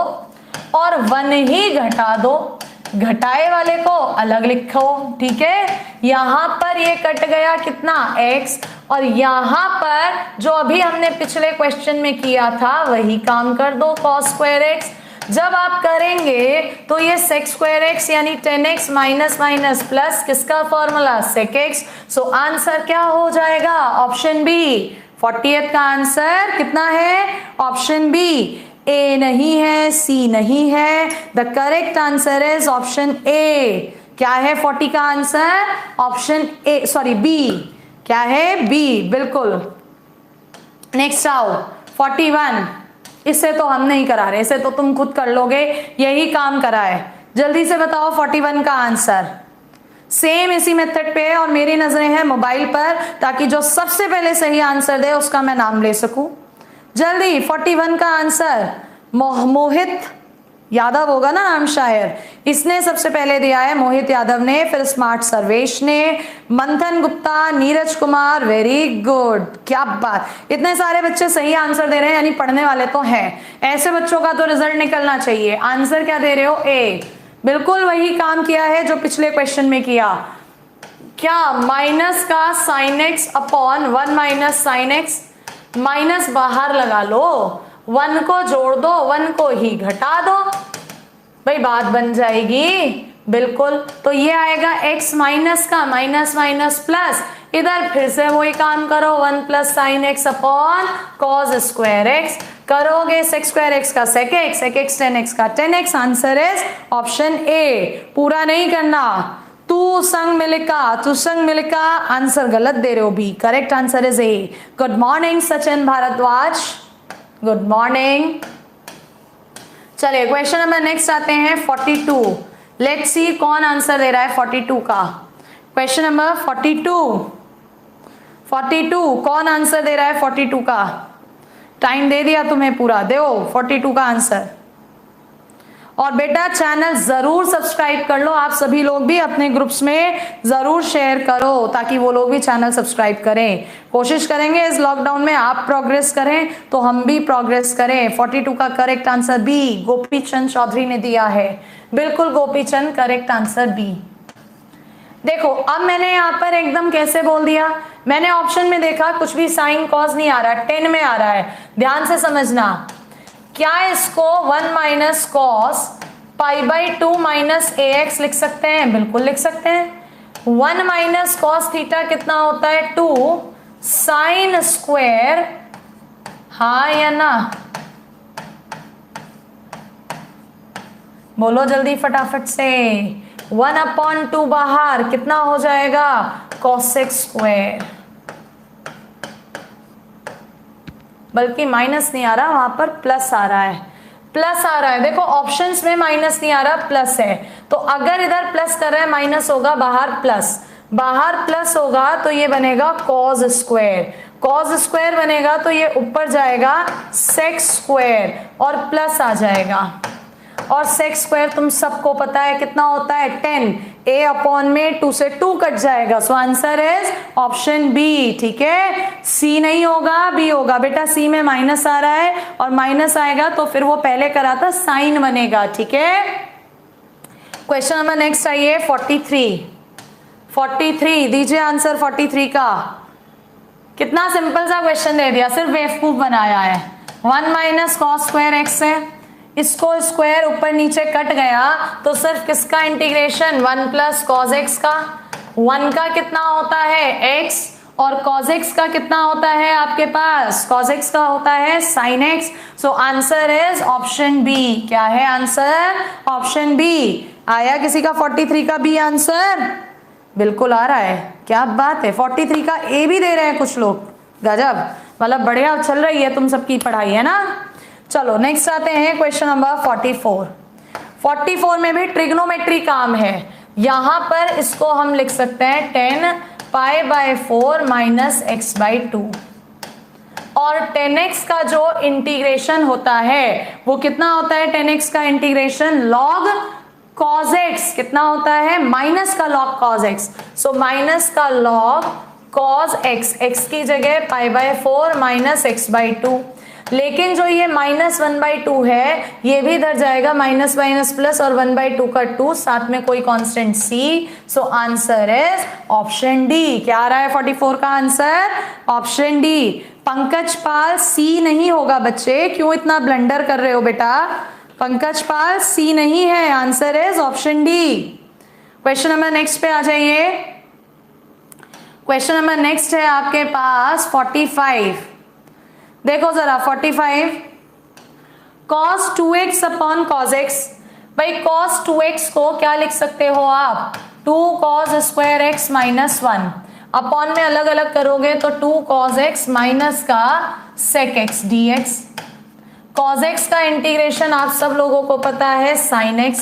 और 1 ही घटा दो, घटाए वाले को अलग लिखो, ठीक है। यहां पर ये कट गया कितना, x, और यहां पर जो अभी हमने पिछले क्वेश्चन में किया था वही काम कर दो, cos स्क्वायर एक्स। जब आप करेंगे तो ये सेक स्क्वायर एक्स यानी 10x माइनस माइनस प्लस किसका formula, sec x. So answer क्या हो जाएगा, ऑप्शन बी। 40th का आंसर कितना है, ऑप्शन बी। ए नहीं है, सी नहीं है, the correct answer is option A. क्या है 40 का answer, option A, sorry B. क्या है, बी, बिल्कुल। नेक्स्ट आओ 41। इससे तो हम नहीं करा रहे, इसे तो तुम खुद कर लोगे, यही काम करा है। जल्दी से बताओ 41 का आंसर। सेम इसी मेथड पे है और मेरी नजरें हैं मोबाइल पर, ताकि जो सबसे पहले सही आंसर दे उसका मैं नाम ले सकूं। जल्दी 41 का आंसर, मोहित यादव होगा ना नाम शायर, इसने सबसे पहले दिया है, मोहित यादव ने, फिर स्मार्ट सर्वेश ने, मंथन गुप्ता, नीरज कुमार, वेरी गुड, क्या बात, इतने सारे बच्चे सही आंसर दे रहे हैं, यानी पढ़ने वाले तो हैं। ऐसे बच्चों का तो रिजल्ट निकलना चाहिए। आंसर क्या दे रहे हो? ए, बिल्कुल वही काम किया है जो पिछले क्वेश्चन में किया। क्या? माइनस का sine x upon 1 minus sine x, minus बाहर लगा लो, 1 को जोड़ दो, 1 को ही घटा दो, भाई बात बन जाएगी। बिल्कुल, तो ये आएगा x माइनस का माइनस माइनस प्लस, इधर फिर से वही काम करो, 1 plus sign x upon cos square x, करोगे सेक स्क्वायर एक्स का सेक एक्स टेन एक्स का ten x. Answer is option ए। पूरा नहीं करना, तू संग मिलिका, आंसर गलत दे रहे हो B, correct answer is A. Good morning Sachin Bhardwaj, good morning. चलिए क्वेश्चन नंबर नेक्स्ट आते हैं 42। लेट्स सी कौन आंसर दे रहा है 42 का। क्वेश्चन नंबर 42 कौन आंसर दे रहा है 42 का? टाइम दे दिया तुम्हें पूरा, दो 42 का आंसर। और बेटा चैनल जरूर सब्सक्राइब कर लो, आप सभी लोग भी अपने ग्रुप्स में जरूर शेयर करो ताकि वो लोग भी चैनल सब्सक्राइब करें। कोशिश करेंगे इस लॉकडाउन में आप प्रोग्रेस करें तो हम भी प्रोग्रेस करें। 42 का correct answer B, Gopichand Chaudhary ने दिया है, बिल्कुल गोपीचंद, करेक्ट आंसर बी। देखो अब मैंने यहाँ पर एकदम कैसे बोल दिया, मैंने ऑप्शन में देखा कुछ भी साइन कॉस नहीं आ रहा, 10 में आ रहा है, ध्यान से समझना। क्या इसको 1 minus cos pi by 2 minus A x लिख सकते हैं? बिल्कुल लिख सकते हैं। 1 माइनस कॉस थीटा कितना होता है? 2 साइन स्क्वायर, हाँ या ना? बोलो जल्दी फटाफट से। 1/2 बाहर कितना हो जाएगा? कॉसेक स्क्वायर, बल्कि माइनस नहीं आ रहा, वहां पर प्लस आ रहा है, प्लस आ रहा है। देखो ऑप्शंस में माइनस नहीं आ रहा, प्लस है, तो अगर इधर प्लस कर रहे हैं माइनस होगा, बाहर प्लस होगा तो ये बनेगा कॉस स्क्वायर, कॉस स्क्वायर बनेगा तो ये ऊपर जाएगा सेक स्क्वायर और प्लस आ जाएगा। और सेक स्क्वायर तुम सबको पता है कितना होता है? 10, a अपॉन में 2 से 2 कट जाएगा, so answer is option B. ठीक है, सी नहीं होगा, बी होगा। बेटा सी में माइनस आ रहा है और माइनस आएगा तो फिर वो पहले करा था साइन बनेगा। ठीक है, क्वेश्चन नंबर नेक्स्ट आइए 43 दीजिए आंसर 43 का। कितना सिंपल सा क्वेश्चन दे दिया, सिर्फ बेवकूफ बनाया है। 1 माइनस कॉस स्क्वायर एक्स है, इसको स्क्वायर ऊपर नीचे कट गया तो सिर्फ किसका इंटीग्रेशन? 1 प्लस कॉस एक्स का। 1 का कितना होता है? x, और कॉस एक्स का कितना होता है आपके पास? कॉस एक्स का होता है sine x. So answer is option B. क्या है आंसर? Option B. आया किसी का 43 का बी आंसर? बिल्कुल आ रहा है, क्या बात है। 43 का ए भी दे रहे हैं कुछ लोग, गजब, मतलब बढ़िया चल रही है तुम सबकी पढ़ाई, है ना। चलो नेक्स्ट आते हैं क्वेश्चन नंबर 44 में भी ट्रिग्नोमेट्री काम है। यहां पर इसको हम लिख सकते हैं 10 pi by 4 minus x by 2, और 10x का जो इंटीग्रेशन होता है वो कितना होता है? 10x का इंटीग्रेशन log cos x कितना होता है? माइनस का log cos x, so minus का log cos x, x की जगह pi by 4 minus x by 2। लेकिन जो ये -1/2 है ये भी इधर जाएगा, माइनस माइनस प्लस, और 1/2 का 2, साथ में कोई constant c, so answer is option D. क्या आ रहा है 44 का answer? Option D. Pankaj Pal C नहीं होगा बच्चे, क्यों इतना ब्लंडर कर रहे हो बेटा? पंकज पाल सी नहीं है, answer is option D. Question number next पे आ जाइए। क्वेश्चन नंबर नेक्स्ट है आपके पास 45। देखो जरा 45, cos 2x upon cos x। भाई cos 2x को क्या लिख सकते हो आप? 2 cos square x minus 1, upon में अलग अलग करोगे तो 2 cos x माइनस का sec x dx। cos x का इंटीग्रेशन आप सब लोगों को पता है sin x,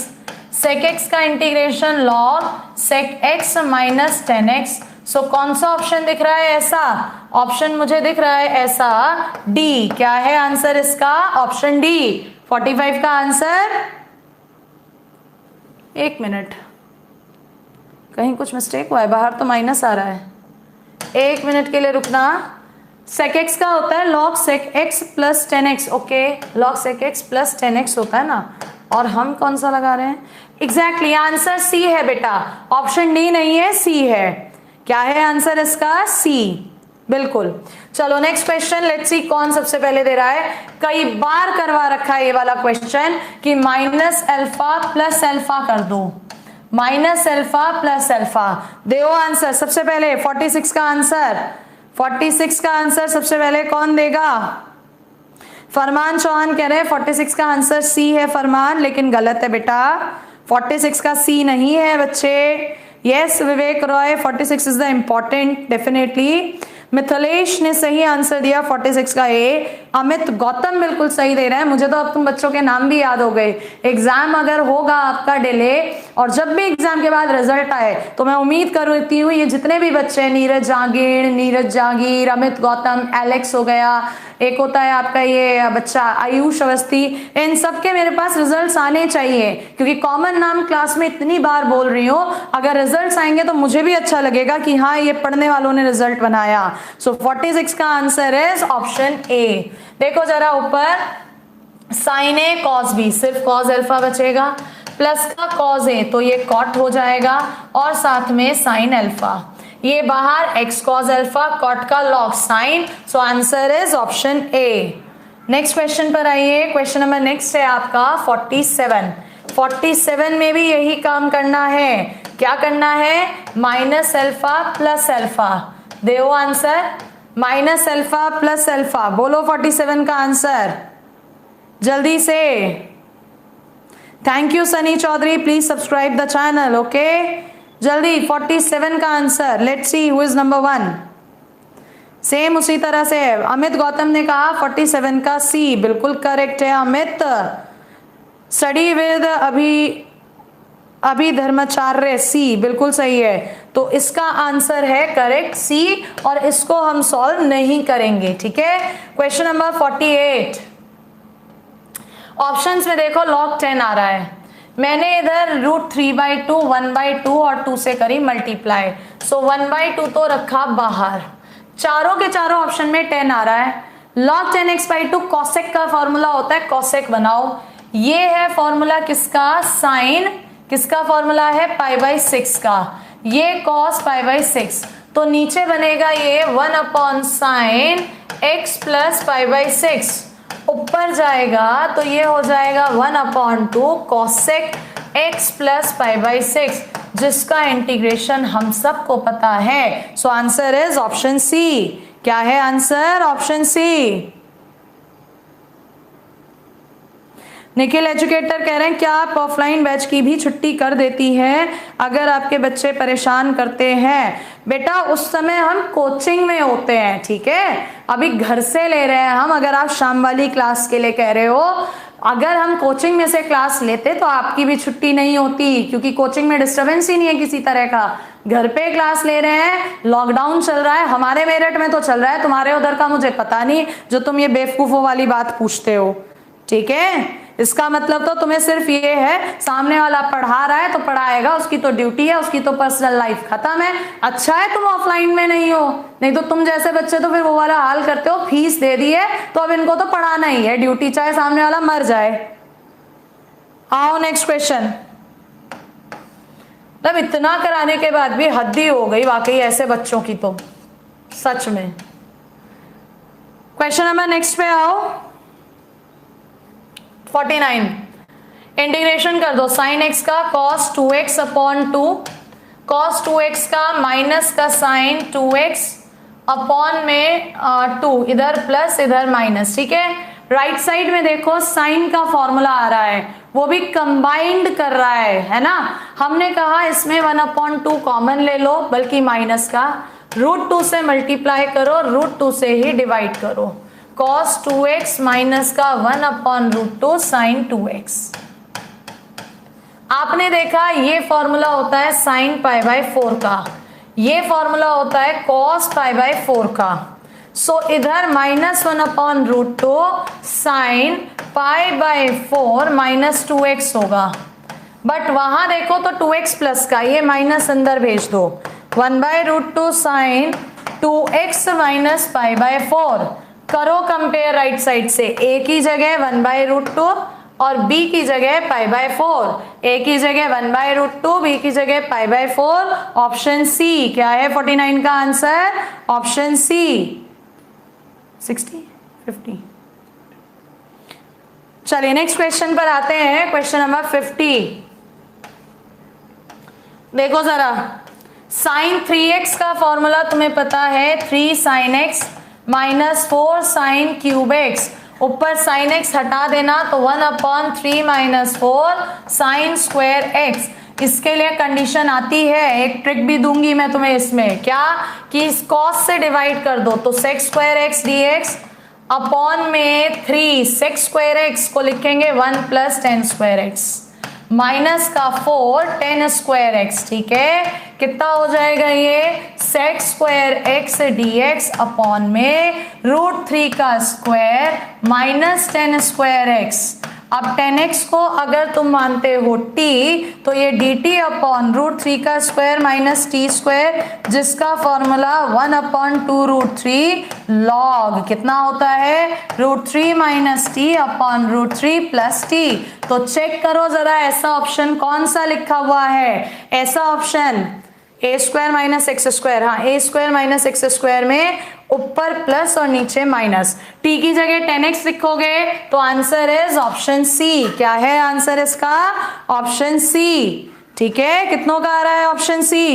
sec x का integration log sec x minus 10x। सो कौन सा ऑप्शन दिख रहा है ऐसा? ऑप्शन मुझे दिख रहा है ऐसा डी। क्या है आंसर इसका? Option D. 45 का आंसर एक मिनट, कहीं कुछ मिस्टेक हुआ है, बाहर तो माइनस आ रहा है, एक मिनट के लिए रुकना। सेक एक्स का होता है log sec x plus 10x, okay, log sec x plus 10x होता है ना, और हम कौन सा लगा रहे हैं? एग्जैक्टली आंसर सी है बेटा, ऑप्शन डी नहीं है, सी है। क्या है आंसर इसका? सी, बिल्कुल। चलो नेक्स्ट क्वेश्चन, लेट्स सी कौन सबसे पहले दे रहा है। कई बार करवा रखा है ये वाला क्वेश्चन कि माइनस अल्फा प्लस अल्फा कर दो, माइनस अल्फा प्लस अल्फा, दो आंसर। सबसे पहले 46 का आंसर, 46 का आंसर सबसे पहले कौन देगा? फरमान चौहान कह रहे हैं 46 का आंसर सी है फरमान, लेकिन गलत है बेटा, 46 का सी नहीं है बच्चे। Yes Vivek Roy, 46 is the important, definitely. Mithilesh ने सही आंसर दिया 46 का ए। अमित गौतम बिल्कुल सही दे रहे हैं। मुझे तो अब तुम बच्चों के नाम भी याद हो गए। एग्जाम अगर होगा आपका डिले, और जब भी एग्जाम के बाद रिजल्ट आए, तो मैं उम्मीद करती हूँ ये जितने भी बच्चे, नीरज जागीर, अमित गौतम, एलेक्स हो गया, एक होता है आपका ये बच्चा आयुष अवस्थी, इन सबके मेरे पास रिजल्ट्स आने चाहिए, क्योंकि कॉमन नाम क्लास में इतनी बार बोल रही हूँ। अगर रिजल्ट्स आएंगे तो मुझे भी अच्छा लगेगा कि हाँ ये पढ़ने वालों ने रिजल्ट बनाया। सो 46 का आंसर इज ऑप्शन ए। देखो जरा ऊपर, साइन ए कॉस बी, सिर्फ कॉस अल्फा बचेगा, प्लस का कॉस ए तो ये कॉट हो जाएगा, और साथ में साइन अल्फा, ये बाहर एक्स कॉस अल्फा, कॉट का log sign. So answer is option A. Next question पर आइए। क्वेश्चन नंबर नेक्स्ट है आपका 47। 47 में भी यही काम करना है। क्या करना है? माइनस अल्फा प्लस अल्फा, दो answer, minus alpha plus alpha, बोलो 47 का आंसर जल्दी से। Thank you Sunny Chaudhary, please subscribe the channel, okay, जल्दी 47 का answer. Let's see who is number 1। Same उसी तरह से अमित गौतम ने कहा 47 का सी, बिल्कुल करेक्ट है अमित। स्टडी विद अभी धर्माचार्य, सी बिल्कुल सही है। तो इसका आंसर है करेक्ट सी, और इसको हम सॉल्व नहीं करेंगे, ठीक है। Question number 48। ऑप्शंस में देखो log 10 आ रहा है, मैंने इधर √3/2, 1/2 और 2 से करी मल्टीप्लाई, सो 1/2 तो रखा बाहर। चारों के चारों ऑप्शन में 10 आ रहा है। log 10x/2 कॉसेक का फॉर्मूला होता है, कॉसेक बनाओ। ये है फॉर्मूला किसका? साइन, किसका फॉर्मूला है? π/6 का, ये cos π/6, तो नीचे बनेगा ये 1/sin x प्लस π/6, ऊपर जाएगा तो ये हो जाएगा 1/2 cosec x प्लस π/6, जिसका इंटीग्रेशन हम सबको पता है। So answer is option C. क्या है answer? Option C. Nikhil educator कह रहे हैं क्या आप ऑफलाइन बैच की भी छुट्टी कर देती हैं अगर आपके बच्चे परेशान करते हैं? बेटा उस समय हम कोचिंग में होते हैं, ठीक है, अभी घर से ले रहे हैं हम। अगर आप शाम वाली क्लास के लिए कह रहे हो, अगर हम कोचिंग में से क्लास लेते तो आपकी भी छुट्टी नहीं होती, क्योंकि कोचिंग में डिस्टरबेंस ही नहीं है किसी तरह का। घर पे क्लास ले रहे हैं, लॉकडाउन चल रहा है, हमारे मेरठ में तो चल रहा है, तुम्हारे उधर का मुझे पता नहीं, जो तुम ये बेवकूफों वाली बात पूछते हो, ठीक है। इसका मतलब तो तुम्हें सिर्फ ये है, सामने वाला पढ़ा रहा है तो पढ़ाएगा, उसकी तो ड्यूटी है, उसकी तो पर्सनल लाइफ खत्म है। अच्छा है तुम ऑफलाइन में नहीं हो, नहीं तो तुम जैसे बच्चे तो फिर वो वाला हाल करते हो, फीस दे दी है तो अब इनको तो पढ़ाना ही है, ड्यूटी चाहे सामने वाला मर जाए। आओ नेक्स्ट क्वेश्चन। तब इतना कराने के बाद भी हद ही हो गई वाकई ऐसे बच्चों की तो, सच में। क्वेश्चन नंबर नेक्स्ट पे आओ, 49। इंटीग्रेशन कर दो साइन x का cos 2x/2, cos 2x का माइनस का साइन 2x अपॉन में 2, इधर प्लस इधर माइनस, ठीक है। राइट साइड में देखो साइन का फॉर्मूला आ रहा है, वो भी कंबाइंड कर रहा है ना। हमने कहा इसमें 1/2 कॉमन ले लो, बल्कि माइनस का, √2 से मल्टीप्लाई करो, √2 से ही डिवाइड करो। cos 2x माइनस का 1/√2 sin 2x। आपने देखा ये फॉर्मूला होता है sin π/4 का, ये फॉर्मूला होता है cos π/4 का। सो इधर -1/√2 sin π/4 -2x होगा। बट वहां देखो तो 2x प्लस का ये माइनस अंदर भेज दो, 1/√2 sign 2x minus pi by 4। करो कंपेयर राइट साइड से, a की जगह 1/√2 और b की जगह पाई बाय 4, a की जगह 1/√2, b की जगह पाई बाय 4। ऑप्शन सी क्या है 49 का आंसर? ऑप्शन सी 60 50। चलिए नेक्स्ट क्वेश्चन पर आते हैं, क्वेश्चन नंबर 50। देखो जरा, साइन 3x का फॉर्मूला तुम्हें पता है, 3 sin x minus 4 sin cube x। ऊपर sin x हटा देना तो 1/3 माइनस 4 sin स्क्वायर x। इसके लिए कंडीशन आती है, एक ट्रिक भी दूंगी मैं तुम्हें इसमें, क्या कि इस cos से डिवाइड कर दो तो sec square x dx upon में 3 sec स्क्वायर x को लिखेंगे 1 प्लस 10 स्क्वायर x माइनस का 4 10 स्क्वायर x। ठीक है, कितना हो जाएगा ये? sec square x dx upon में √3 का स्क्वायर माइनस 10 स्क्वायर x। अब 10x को अगर तुम मानते हो t तो ये dt अपॉन √3 का स्क्वायर माइनस t स्क्वायर, जिसका फॉर्मूला 1/2√3 log कितना होता है? √3 minus T upon √3 plus T. तो चेक करो जरा ऐसा ऑप्शन कौन सा लिखा हुआ है? ऐसा option a square minus X square, हाँ a square minus X square में ऊपर प्लस और नीचे माइनस, t की जगह 10x लिखोगे तो आंसर इज ऑप्शन सी। क्या है आंसर इसका? Option C. ठीक है, कितनों का आ रहा है ऑप्शन सी?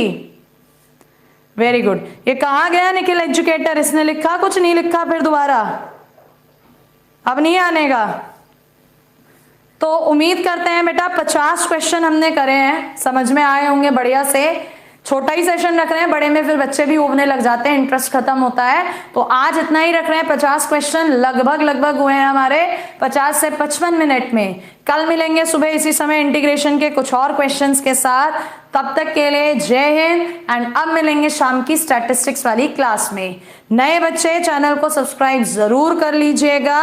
Very good. ये कहाँ गया निखिल एजुकेटर? इसने लिखा कुछ नहीं लिखा, फिर दोबारा अब नहीं आने का। तो उम्मीद करते हैं बेटा 50 क्वेश्चन हमने करे हैं, समझ में आए होंगे बढ़िया से। छोटा ही सेशन रख रहे हैं, बड़े में फिर बच्चे भी उबने लग जाते हैं, इंटरेस्ट खत्म होता है। तो आज इतना ही रख रहे हैं, 50 क्वेश्चन लगभग हुए हैं हमारे 50 से 55 मिनट में। कल मिलेंगे सुबह इसी समय इंटीग्रेशन के कुछ और क्वेश्चंस के साथ। तब तक के लिए जय हिंद एंड अब मिलेंगे शाम की स्टैटिस्टिक्स वाली क्लास में। नए बच्चे चैनल को सब्सक्राइब जरूर कर लीजिएगा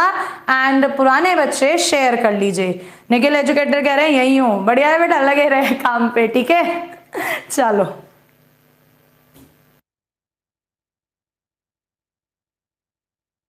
एंड पुराने बच्चे शेयर कर लीजिए। निखिल एजुकेटर कह रहे हैं यही हूँ, बढ़िया है बेटा, लगे रहे काम पे। ठीक है, चलो।